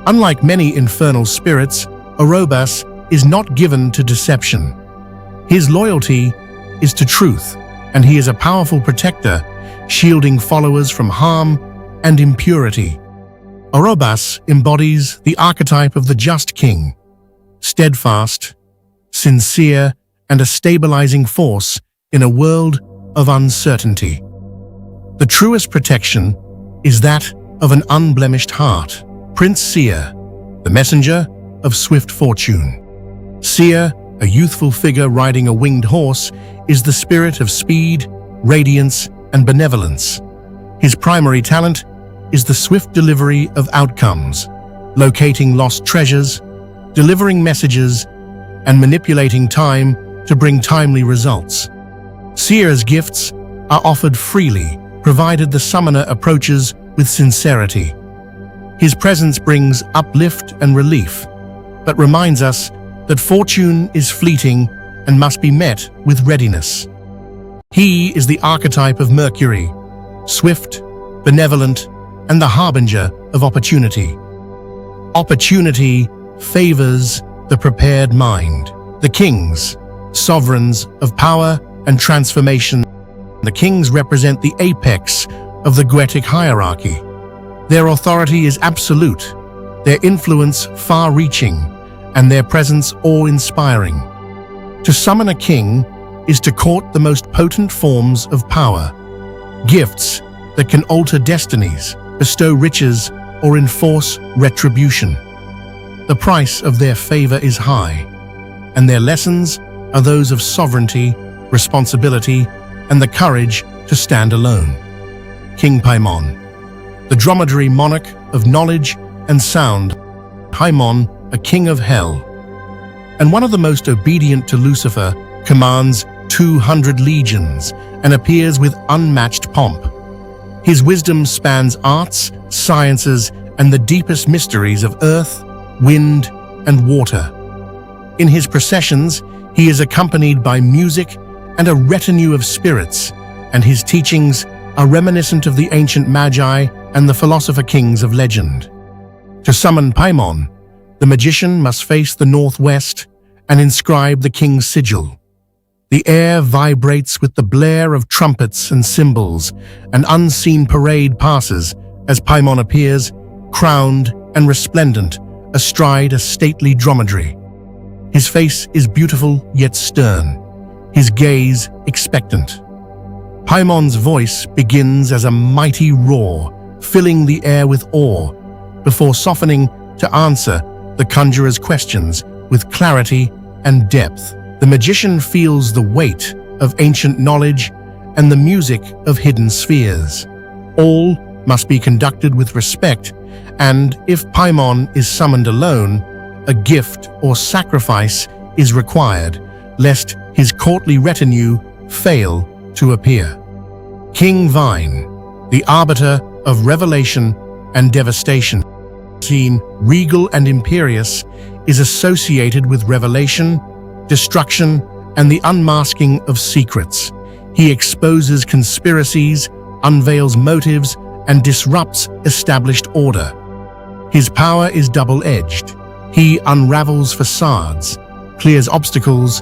Unlike many infernal spirits, Orobas is not given to deception. His loyalty is to truth, and he is a powerful protector, shielding followers from harm and impurity. Orobas embodies the archetype of the just king, steadfast, sincere, and a stabilizing force in a world of uncertainty. The truest protection is that of an unblemished heart. Prince Seer, the messenger of swift fortune. Seer, a youthful figure riding a winged horse, is the spirit of speed, radiance, and benevolence. His primary talent is the swift delivery of outcomes, locating lost treasures, delivering messages, and manipulating time to bring timely results. Seer's gifts are offered freely, provided the summoner approaches with sincerity. His presence brings uplift and relief, but reminds us that fortune is fleeting and must be met with readiness. He is the archetype of Mercury, swift, benevolent, and the harbinger of opportunity. Opportunity favors the prepared mind. The kings, sovereigns of power and transformation. The kings represent the apex of the Goetic hierarchy. Their authority is absolute, their influence far-reaching, and their presence awe-inspiring. To summon a king is to court the most potent forms of power, gifts that can alter destinies, bestow riches, or enforce retribution. The price of their favor is high, and their lessons are those of sovereignty, responsibility, and the courage to stand alone. King Paimon, the dromedary monarch of knowledge and sound. Paimon, a king of hell, and one of the most obedient to Lucifer, commands 200 legions and appears with unmatched pomp. His wisdom spans arts, sciences, and the deepest mysteries of earth, wind, and water. In his processions, he is accompanied by music and a retinue of spirits, and his teachings are reminiscent of the ancient magi and the philosopher kings of legend. To summon Paimon, the magician must face the northwest and inscribe the king's sigil. The air vibrates with the blare of trumpets and cymbals. An unseen parade passes as Paimon appears, crowned and resplendent, astride a stately dromedary. His face is beautiful yet stern, his gaze expectant. Paimon's voice begins as a mighty roar, filling the air with awe, before softening to answer the conjurer's questions with clarity and depth. The magician feels the weight of ancient knowledge and the music of hidden spheres. All must be conducted with respect, and if Paimon is summoned alone, a gift or sacrifice is required, lest his courtly retinue fail to appear. King Vine, the arbiter of revelation and devastation, seen regal and imperious, is associated with revelation, destruction, and the unmasking of secrets. He exposes conspiracies, unveils motives, and disrupts established order. His power is double-edged. He unravels facades, clears obstacles,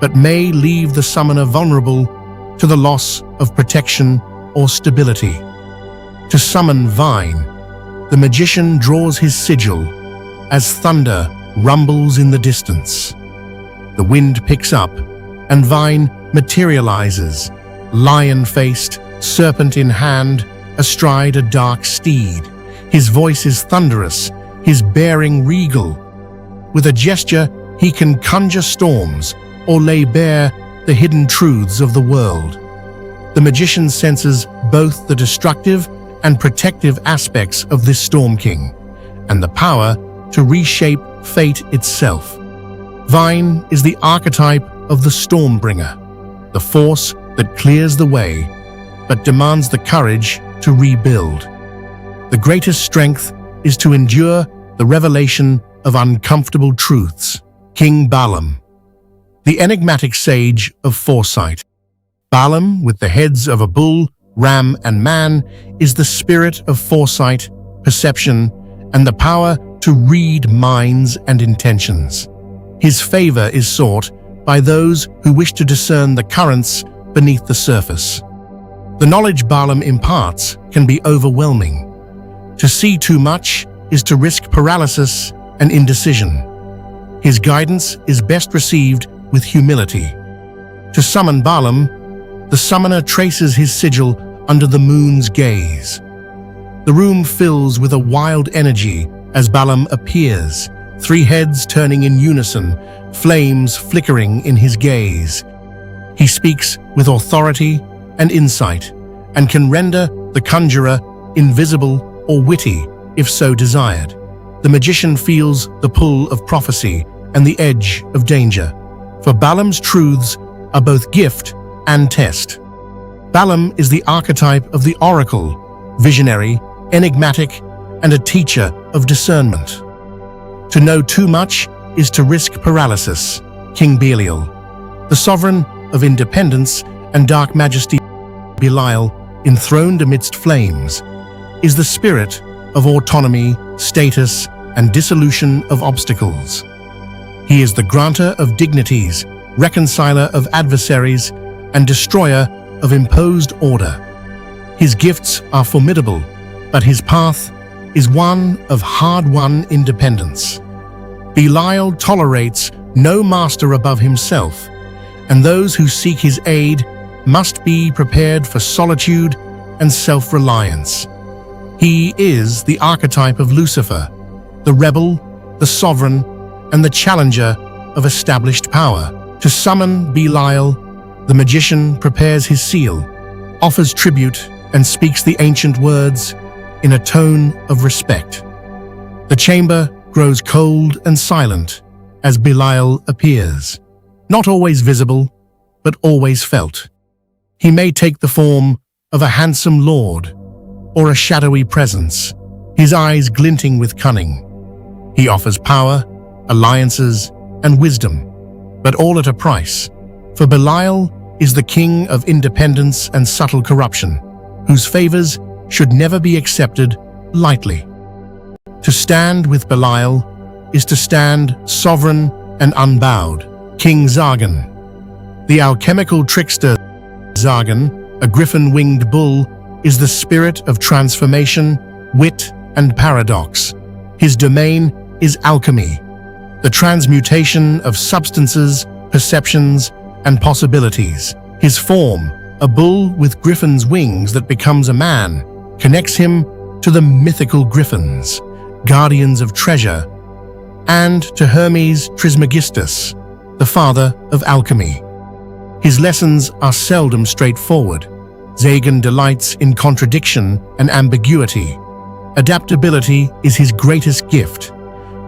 but may leave the summoner vulnerable to the loss of protection or stability. To summon Vine, the magician draws his sigil as thunder rumbles in the distance. The wind picks up, and Vine materializes, lion-faced, serpent in hand, astride a dark steed. His voice is thunderous, his bearing regal. With a gesture, he can conjure storms or lay bare the hidden truths of the world. The magician senses both the destructive and protective aspects of this Storm King, and the power to reshape fate itself. Vine is the archetype of the Stormbringer, the force that clears the way, but demands the courage to rebuild. The greatest strength is to endure the revelation of uncomfortable truths. King Balaam, the enigmatic sage of foresight. Balaam, with the heads of a bull, ram, and man, is the spirit of foresight, perception, and the power to read minds and intentions. His favor is sought by those who wish to discern the currents beneath the surface. The knowledge Balaam imparts can be overwhelming. To see too much is to risk paralysis and indecision. His guidance is best received with humility. To summon Balaam, the summoner traces his sigil under the moon's gaze. The room fills with a wild energy as Balaam appears, three heads turning in unison, flames flickering in his gaze. He speaks with authority and insight, and can render the conjurer invisible or witty if so desired. The magician feels the pull of prophecy and the edge of danger, for Balaam's truths are both gift and test. Balaam is the archetype of the oracle, visionary, enigmatic, and a teacher of discernment. To know too much is to risk paralysis. King Belial, the sovereign of independence and dark majesty. Belial, enthroned amidst flames, is the spirit of autonomy, status, and dissolution of obstacles. He is the granter of dignities, reconciler of adversaries, and destroyer of imposed order. His gifts are formidable, but his path is one of hard-won independence. Belial tolerates no master above himself, and those who seek his aid must be prepared for solitude and self-reliance. He is the archetype of Lucifer, the rebel, the sovereign, and the challenger of established power. To summon Belial, the magician prepares his seal, offers tribute, and speaks the ancient words in a tone of respect. The chamber grows cold and silent as Belial appears, not always visible, but always felt. He may take the form of a handsome lord or a shadowy presence, his eyes glinting with cunning. He offers power, alliances, and wisdom, but all at a price, for Belial is the king of independence and subtle corruption, whose favors should never be accepted lightly. To stand with Belial is to stand sovereign and unbowed. King Zargan. The alchemical trickster Zargan, a griffin-winged bull, is the spirit of transformation, wit, and paradox. His domain is alchemy, the transmutation of substances, perceptions, and possibilities. His form, a bull with griffin's wings that becomes a man, connects him to the mythical griffins, guardians of treasure, and to Hermes Trismegistus, the father of alchemy. His lessons are seldom straightforward. Zargan delights in contradiction and ambiguity. Adaptability is his greatest gift,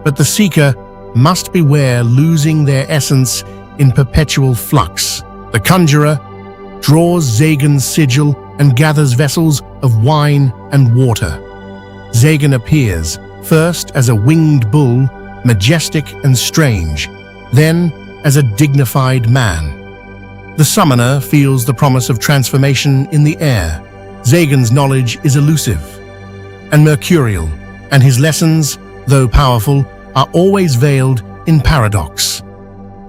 but the seeker must beware losing their essence in perpetual flux. The conjurer draws Zargan's sigil and gathers vessels of wine and water. Zargan appears, first as a winged bull, majestic and strange, then as a dignified man. The summoner feels the promise of transformation in the air. Zargan's knowledge is elusive and mercurial, and his lessons, though powerful, are always veiled in paradox.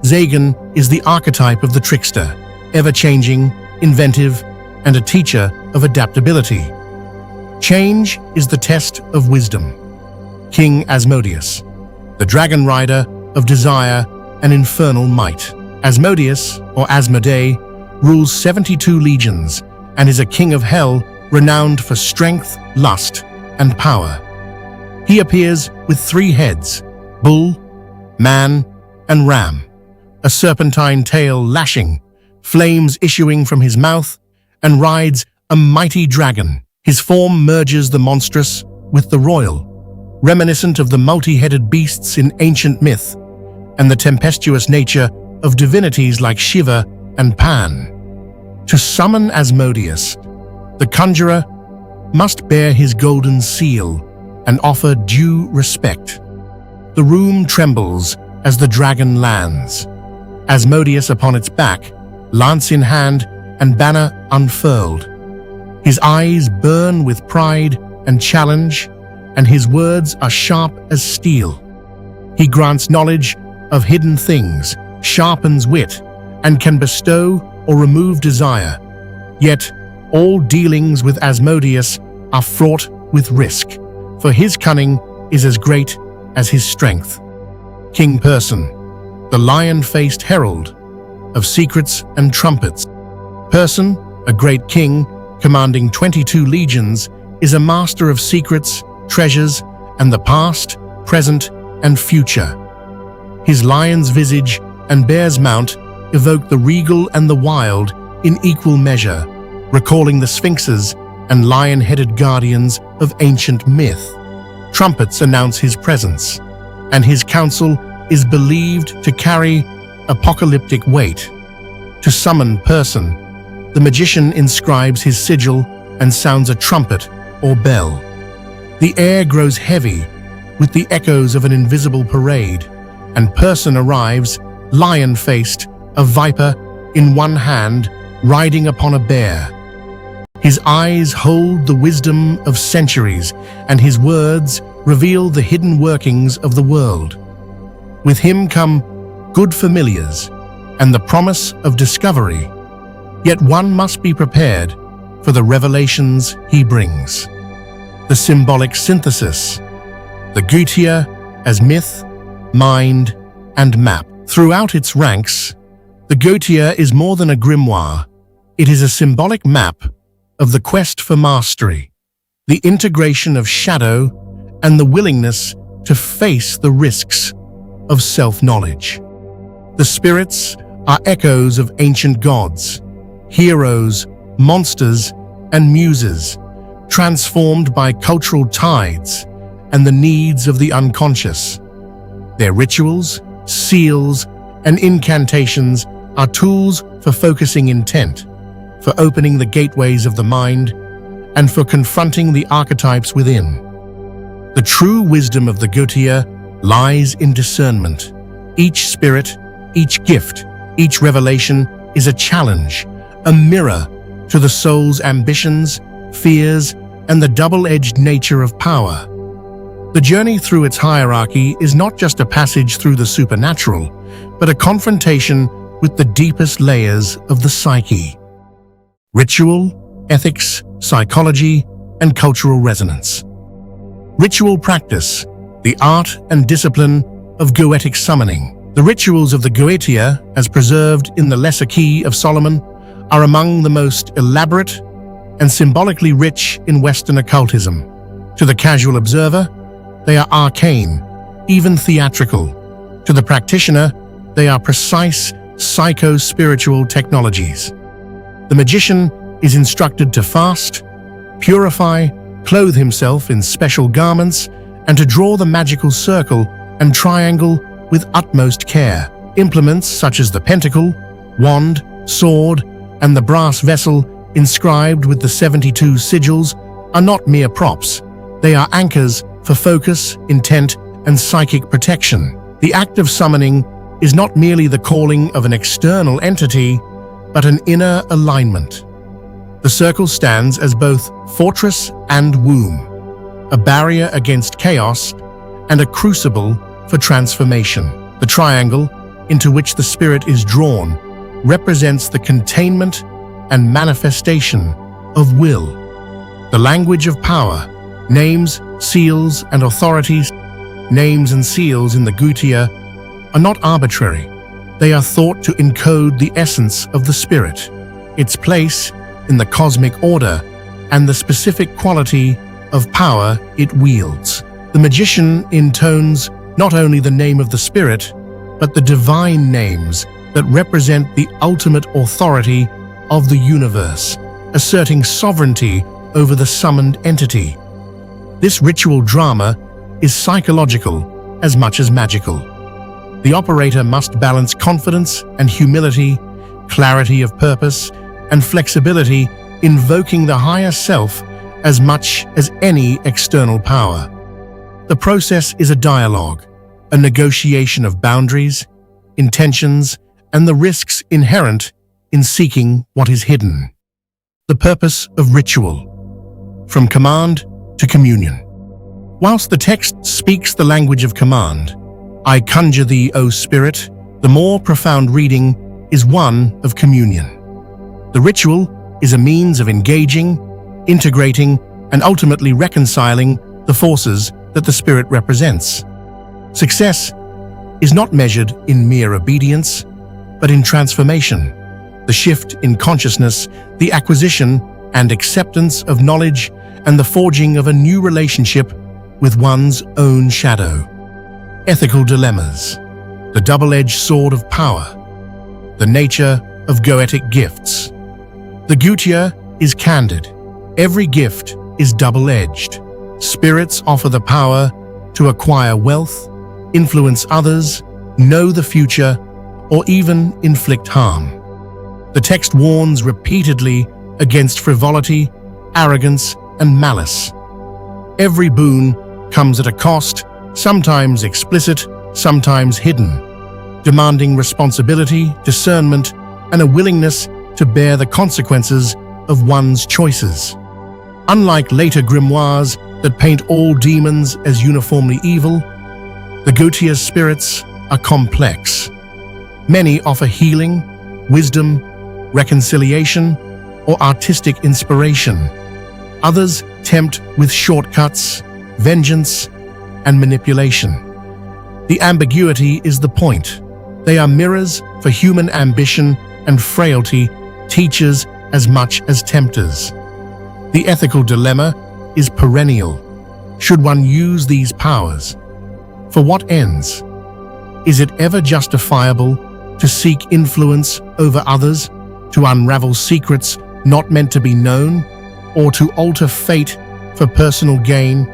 Zargan is the archetype of the trickster, ever-changing, inventive, and a teacher of adaptability. Change is the test of wisdom. King Asmodeus, the dragon rider of desire and infernal might. Asmodeus, or Asmodee, rules 72 legions and is a king of hell renowned for strength, lust, and power. He appears with 3 heads, bull, man, and ram, a serpentine tail lashing, flames issuing from his mouth, and rides a mighty dragon. His form merges the monstrous with the royal, reminiscent of the multi-headed beasts in ancient myth and the tempestuous nature of divinities like Shiva and Pan. To summon Asmodeus, the conjurer must bear his golden seal and offer due respect. The room trembles as the dragon lands. Asmodeus upon its back, lance in hand and banner unfurled. His eyes burn with pride and challenge, and his words are sharp as steel. He grants knowledge of hidden things, sharpens wit, and can bestow or remove desire. Yet, all dealings with Asmodeus are fraught with risk, for his cunning is as great as his strength. King Purson, the lion-faced herald of secrets and trumpets. Purson, a great king commanding 22 legions, is a master of secrets, treasures, and the past, present, and future. His lion's visage and bear's mount evoke the regal and the wild in equal measure, recalling the sphinxes and lion-headed guardians of ancient myth. Trumpets announce his presence, and his counsel is believed to carry apocalyptic weight. To summon Purson, the magician inscribes his sigil and sounds a trumpet or bell. The air grows heavy with the echoes of an invisible parade, and Purson arrives, lion-faced, a viper in one hand, riding upon a bear. His eyes hold the wisdom of centuries, and his words reveal the hidden workings of the world. With him come good familiars and the promise of discovery, yet one must be prepared for the revelations he brings. The symbolic synthesis, the Goetia as myth, mind, and map. Throughout its ranks, the Goetia is more than a grimoire. It is a symbolic map of the quest for mastery, the integration of shadow, and the willingness to face the risks of self-knowledge. The spirits are echoes of ancient gods, heroes, monsters, and muses, transformed by cultural tides and the needs of the unconscious. Their rituals, seals, and incantations are tools for focusing intent, for opening the gateways of the mind, and for confronting the archetypes within. The true wisdom of the Goetia lies in discernment. Each spirit, each gift, each revelation is a challenge, a mirror to the soul's ambitions, fears, and the double-edged nature of power. The journey through its hierarchy is not just a passage through the supernatural, but a confrontation with the deepest layers of the psyche. Ritual, ethics, psychology, and cultural resonance. Ritual practice, the art and discipline of Goetic summoning. The rituals of the Goetia, as preserved in the Lesser Key of Solomon, are among the most elaborate and symbolically rich in Western occultism. To the casual observer, they are arcane, even theatrical. To the practitioner, they are precise psycho-spiritual technologies. The magician is instructed to fast, purify, clothe himself in special garments, and to draw the magical circle and triangle with utmost care. Implements such as the pentacle, wand, sword, and the brass vessel inscribed with the 72 sigils are not mere props. They are anchors for focus, intent, and psychic protection. The act of summoning is not merely the calling of an external entity, but an inner alignment. The circle stands as both fortress and womb, a barrier against chaos and a crucible for transformation. The triangle, into which the spirit is drawn, represents the containment and manifestation of will. The language of power, names, seals, and authorities. Names and seals in the Goetia are not arbitrary. They are thought to encode the essence of the spirit, its place in the cosmic order, and the specific quality of power it wields. The magician intones not only the name of the spirit, but the divine names that represent the ultimate authority of the universe, asserting sovereignty over the summoned entity. This ritual drama is psychological as much as magical. The operator must balance confidence and humility, clarity of purpose, and flexibility, invoking the higher self as much as any external power. The process is a dialogue, a negotiation of boundaries, intentions, and the risks inherent in seeking what is hidden. The purpose of ritual, from command to communion. Whilst the text speaks the language of command, "I conjure thee, O Spirit," the more profound reading is one of communion. The ritual is a means of engaging, integrating, and ultimately reconciling the forces that the Spirit represents. Success is not measured in mere obedience, but in transformation, the shift in consciousness, the acquisition and acceptance of knowledge, and the forging of a new relationship with one's own shadow. Ethical dilemmas, the double-edged sword of power, the nature of Goetic gifts. The Goetia is candid. Every gift is double-edged. Spirits offer the power to acquire wealth, influence others, know the future, or even inflict harm. The text warns repeatedly against frivolity, arrogance, and malice. Every boon comes at a cost, sometimes explicit, sometimes hidden, demanding responsibility, discernment, and a willingness to bear the consequences of one's choices. Unlike later grimoires that paint all demons as uniformly evil, the Goetia's spirits are complex. Many offer healing, wisdom, reconciliation, or artistic inspiration. Others tempt with shortcuts, vengeance, and manipulation. The ambiguity is the point. They are mirrors for human ambition and frailty, teachers as much as tempters. The ethical dilemma is perennial. Should one use these powers? For what ends? Is it ever justifiable to seek influence over others, to unravel secrets not meant to be known, or to alter fate for personal gain?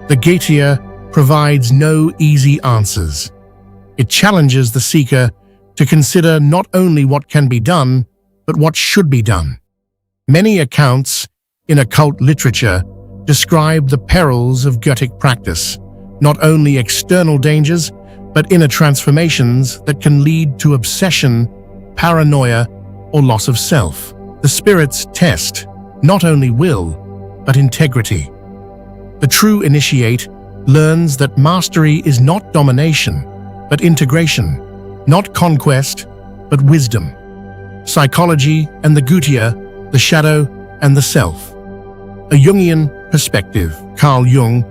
The Goetia provides no easy answers. It challenges the seeker to consider not only what can be done, but what should be done. Many accounts in occult literature describe the perils of Goetic practice, not only external dangers, but inner transformations that can lead to obsession, paranoia, or loss of self. The spirits test not only will, but integrity. The true initiate learns that mastery is not domination, but integration, not conquest, but wisdom. Psychology and the Goetia, the shadow and the self. A Jungian perspective, Carl Jung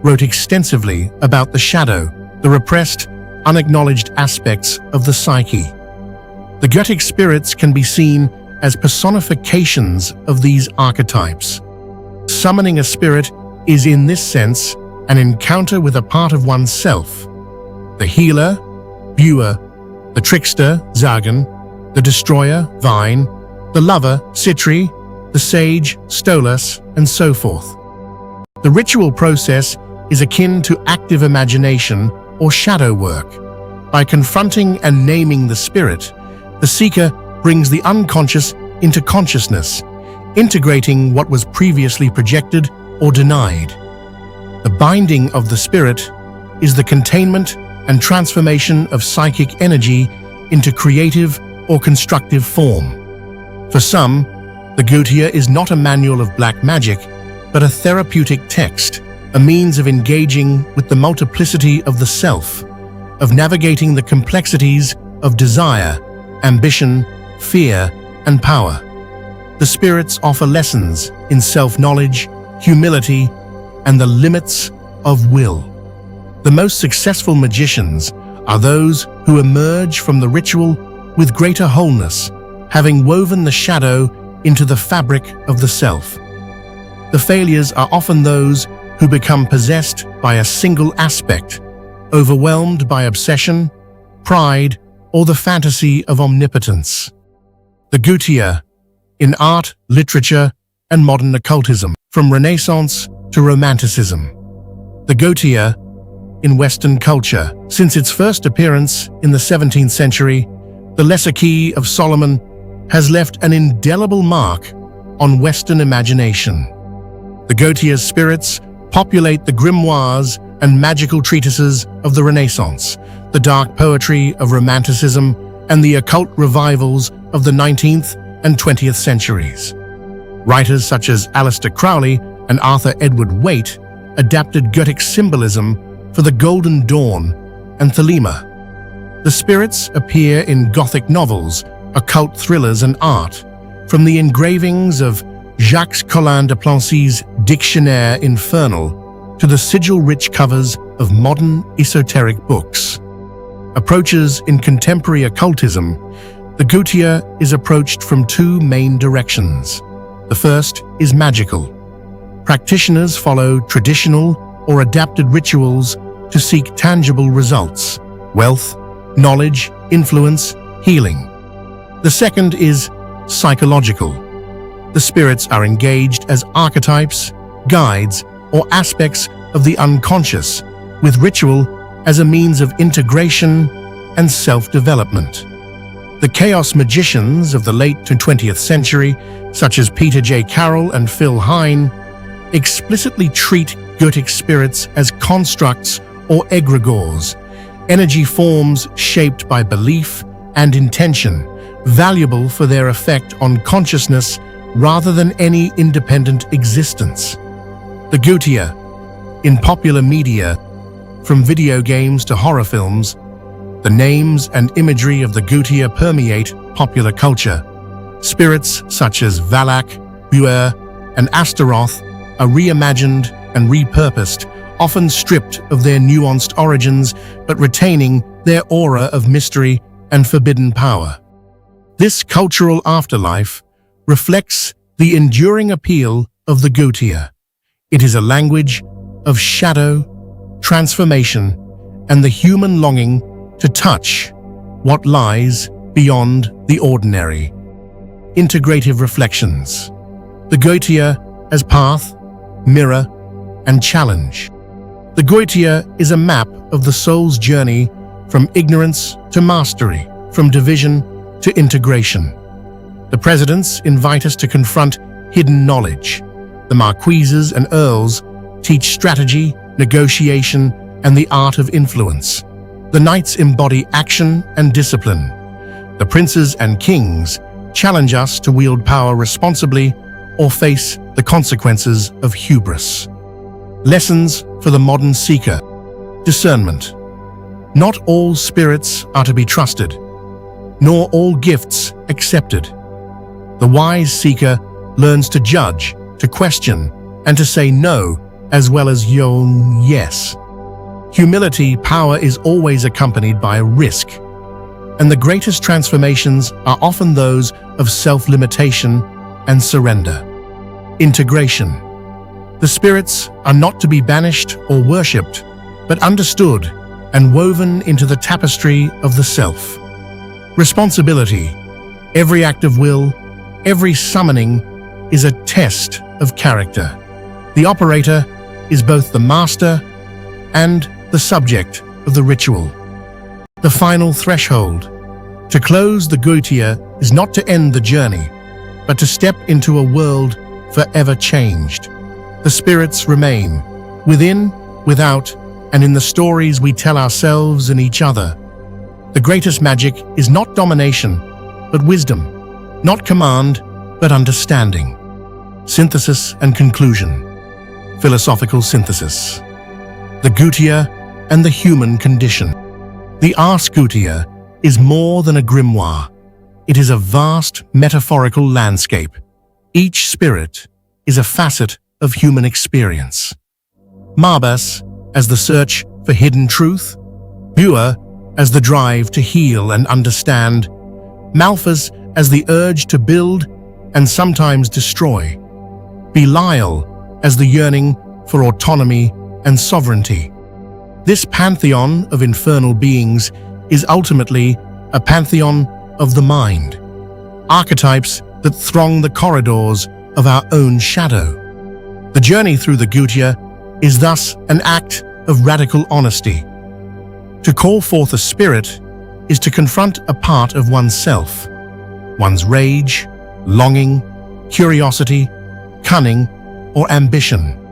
wrote extensively about the shadow, the repressed, unacknowledged aspects of the psyche. The Goetic spirits can be seen as personifications of these archetypes. Summoning a spirit is in this sense an encounter with a part of oneself. The healer, Buer, the trickster, Zagan, the destroyer, Vine, the lover, Sitri, the sage, Stolas, and so forth. The ritual process is akin to active imagination or shadow work. By confronting and naming the spirit, the seeker brings the unconscious into consciousness, integrating what was previously projected or denied. The binding of the spirit is the containment and transformation of psychic energy into creative or constructive form. For some, the Goetia is not a manual of black magic, but a therapeutic text, a means of engaging with the multiplicity of the self, of navigating the complexities of desire, ambition, fear, and power. The spirits offer lessons in self-knowledge, humility, and the limits of will. The most successful magicians are those who emerge from the ritual with greater wholeness, having woven the shadow into the fabric of the self. The failures are often those who become possessed by a single aspect, overwhelmed by obsession, pride, or the fantasy of omnipotence. The Goetia, in art, literature, and modern occultism, from Renaissance to Romanticism. The Goetia, in Western culture, since its first appearance in the 17th century, the Lesser Key of Solomon has left an indelible mark on Western imagination. The Goetia's spirits populate the grimoires and magical treatises of the Renaissance, the dark poetry of Romanticism, and the occult revivals of the 19th and 20th centuries. Writers such as Aleister Crowley and Arthur Edward Waite adapted Goetic symbolism for the Golden Dawn and Thelema. The spirits appear in Gothic novels, occult thrillers, and art, from the engravings of Jacques Collin de Plancy's Dictionnaire Infernal to the sigil-rich covers of modern esoteric books. Approaches in contemporary occultism, the Goetia is approached from two main directions. The first is magical. Practitioners follow traditional or adapted rituals to seek tangible results: wealth, knowledge, influence, healing. The second is psychological. The spirits are engaged as archetypes, guides, or aspects of the unconscious, with ritual as a means of integration and self-development. The chaos magicians of the late 20th century, such as Peter J. Carroll and Phil Hine, explicitly treat Goetic spirits as constructs or egregores, energy forms shaped by belief and intention, valuable for their effect on consciousness rather than any independent existence. The Goetia, in popular media, from video games to horror films, the names and imagery of the Goetia permeate popular culture. Spirits such as Valak, Buer, and Astaroth are reimagined and repurposed, often stripped of their nuanced origins but retaining their aura of mystery and forbidden power. This cultural afterlife reflects the enduring appeal of the Goetia. It is a language of shadow, transformation, and the human longing to touch what lies beyond the ordinary. Integrative reflections. The Goetia as path, mirror, and challenge. The Goetia is a map of the soul's journey from ignorance to mastery, from division to integration. The presidents invite us to confront hidden knowledge. The Marquises and Earls teach strategy, negotiation, and the art of influence. The knights embody action and discipline. The princes and kings challenge us to wield power responsibly or face the consequences of hubris. Lessons for the modern seeker. Discernment. Not all spirits are to be trusted, nor all gifts accepted. The wise seeker learns to judge, to question, and to say no, as well as yes. Humility, power is always accompanied by risk, and the greatest transformations are often those of self-limitation and surrender. Integration. The spirits are not to be banished or worshipped, but understood and woven into the tapestry of the self. Responsibility. Every act of will, every summoning is a test of character. The operator is both the master and the subject of the ritual. The final threshold. To close the Goetia is not to end the journey, but to step into a world forever changed. The spirits remain, within, without, and in the stories we tell ourselves and each other. The greatest magic is not domination, but wisdom, not command, but understanding. Synthesis and conclusion. Philosophical synthesis. The Goetia and the human condition. The Ars Goetia is more than a grimoire. It is a vast metaphorical landscape. Each spirit is a facet of human experience. Marbas as the search for hidden truth, Buer as the drive to heal and understand, Malphas as the urge to build and sometimes destroy, Belial as the yearning for autonomy and sovereignty. This pantheon of infernal beings is ultimately a pantheon of the mind, archetypes that throng the corridors of our own shadow. The journey through the Goetia is thus an act of radical honesty. To call forth a spirit is to confront a part of oneself, one's rage, longing, curiosity, cunning, or ambition.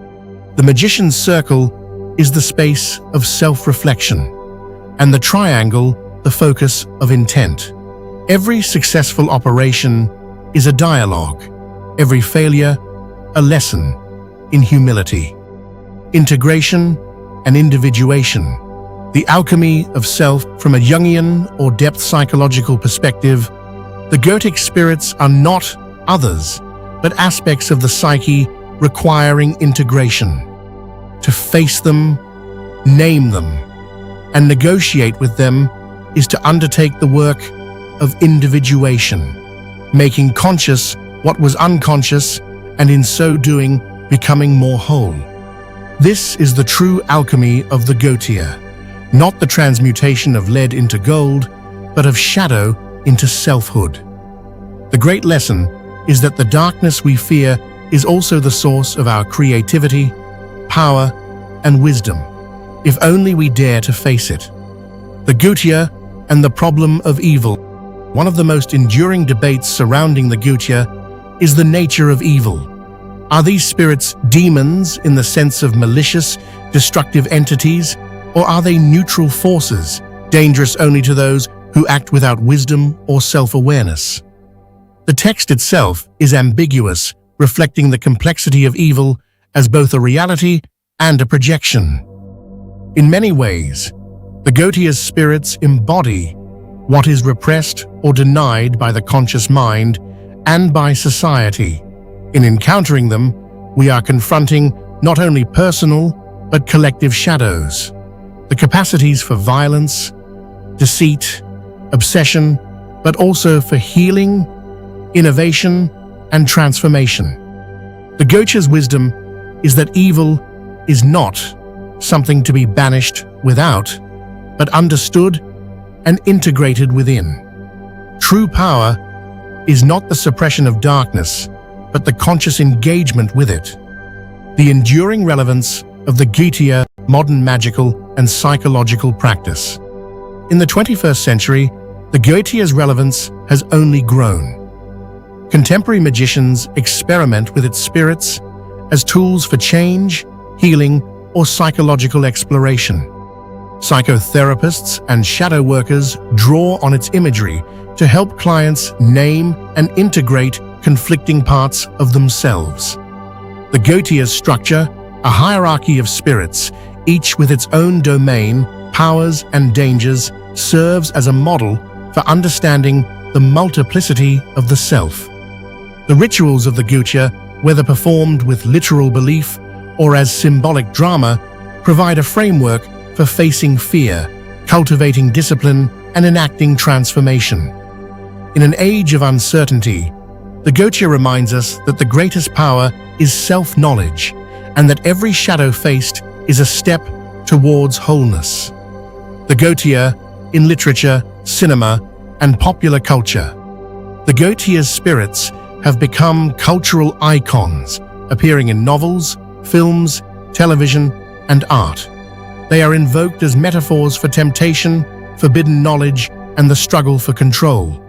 The magician's circle is the space of self-reflection, and the triangle the focus of intent. Every successful operation is a dialogue, every failure a lesson in humility. Integration and individuation. The alchemy of self from a Jungian or depth psychological perspective. The Goetic spirits are not others, but aspects of the psyche requiring integration. To face them, name them, and negotiate with them is to undertake the work of individuation, making conscious what was unconscious, and in so doing, becoming more whole. This is the true alchemy of the Goetia, not the transmutation of lead into gold, but of shadow into selfhood. The great lesson is that the darkness we fear is also the source of our creativity, power, and wisdom, if only we dare to face it. The Goetia and the problem of evil. One of the most enduring debates surrounding the Goetia is the nature of evil. Are these spirits demons in the sense of malicious, destructive entities, or are they neutral forces, dangerous only to those who act without wisdom or self-awareness? The text itself is ambiguous, reflecting the complexity of evil as both a reality and a projection. In many ways, the Goetia's spirits embody what is repressed or denied by the conscious mind and by society. In encountering them, we are confronting not only personal but collective shadows, the capacities for violence, deceit, obsession, but also for healing, innovation, and transformation. The Goetia's wisdom is that evil is not something to be banished without, but understood and integrated within. True power is not the suppression of darkness, but the conscious engagement with it. The enduring relevance of the Goetia modern magical and psychological practice. In the 21st century, the Goetia's relevance has only grown. Contemporary magicians experiment with its spirits as tools for change, healing, or psychological exploration. Psychotherapists and shadow workers draw on its imagery to help clients name and integrate conflicting parts of themselves. The Goetia's structure, a hierarchy of spirits, each with its own domain, powers, and dangers, serves as a model for understanding the multiplicity of the self. The rituals of the Goetia, whether performed with literal belief or as symbolic drama, provide a framework for facing fear, cultivating discipline, and enacting transformation. In an age of uncertainty, the Goetia reminds us that the greatest power is self-knowledge, and that every shadow faced is a step towards wholeness. The Goetia in literature, cinema, and popular culture. The Goetia's spirits have become cultural icons, appearing in novels, films, television, and art. They are invoked as metaphors for temptation, forbidden knowledge, and the struggle for control.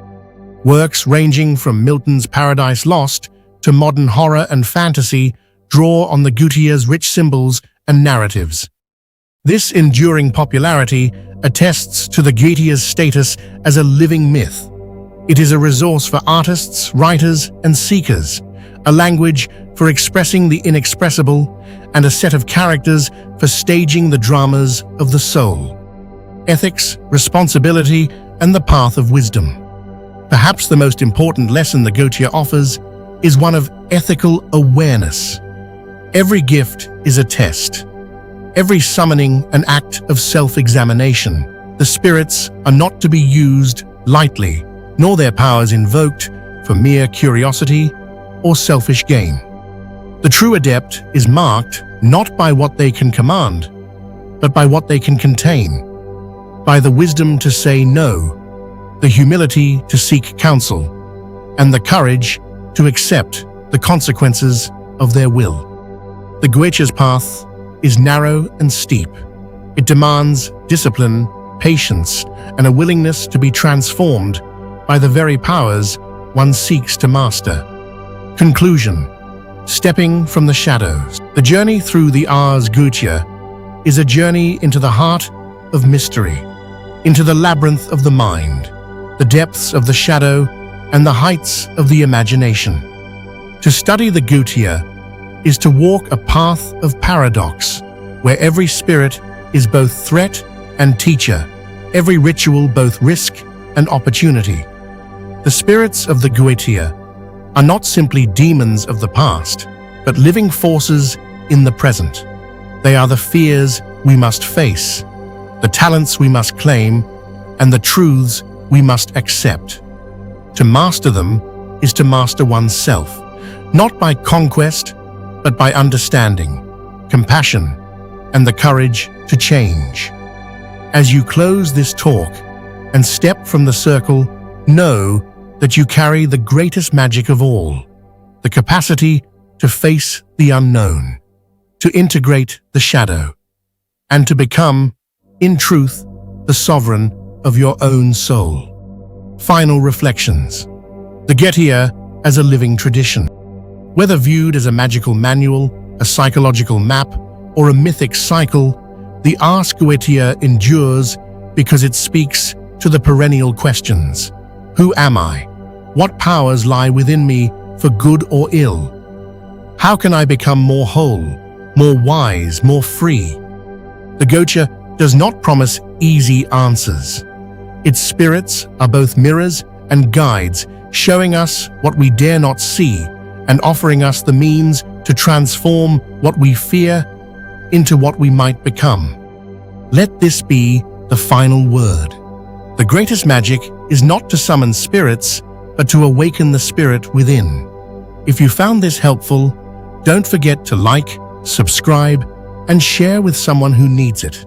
Works ranging from Milton's Paradise Lost to modern horror and fantasy draw on the Goetia's rich symbols and narratives. This enduring popularity attests to the Goetia's status as a living myth. It is a resource for artists, writers, and seekers, a language for expressing the inexpressible, and a set of characters for staging the dramas of the soul. Ethics, responsibility, and the path of wisdom. Perhaps the most important lesson the Goetia offers is one of ethical awareness. Every gift is a test. Every summoning an act of self-examination. The spirits are not to be used lightly, nor their powers invoked for mere curiosity or selfish gain. The true adept is marked not by what they can command, but by what they can contain, by the wisdom to say no, the humility to seek counsel, and the courage to accept the consequences of their will. The Goetia's path is narrow and steep. It demands discipline, patience, and a willingness to be transformed by the very powers one seeks to master. Conclusion. Stepping from the shadows. The journey through the Ars Goetia is a journey into the heart of mystery, into the labyrinth of the mind, the depths of the shadow, and the heights of the imagination. To study the Goetia is to walk a path of paradox, where every spirit is both threat and teacher, every ritual both risk and opportunity. The spirits of the Goetia are not simply demons of the past, but living forces in the present. They are the fears we must face, the talents we must claim, and the truths we must accept. To master them is to master oneself, not by conquest, but by understanding, compassion, and the courage to change. As you close this talk and step from the circle, know that you carry the greatest magic of all, the capacity to face the unknown, to integrate the shadow, and to become, in truth, the sovereign of your own soul. Final reflections. The Goetia as a living tradition. Whether viewed as a magical manual, a psychological map, or a mythic cycle, the Ars Goetia endures because it speaks to the perennial questions. Who am I? What powers lie within me for good or ill? How can I become more whole, more wise, more free? The Goetia does not promise easy answers. Its spirits are both mirrors and guides, showing us what we dare not see and offering us the means to transform what we fear into what we might become. Let this be the final word. The greatest magic is not to summon spirits, but to awaken the spirit within. If you found this helpful, don't forget to like, subscribe, and share with someone who needs it.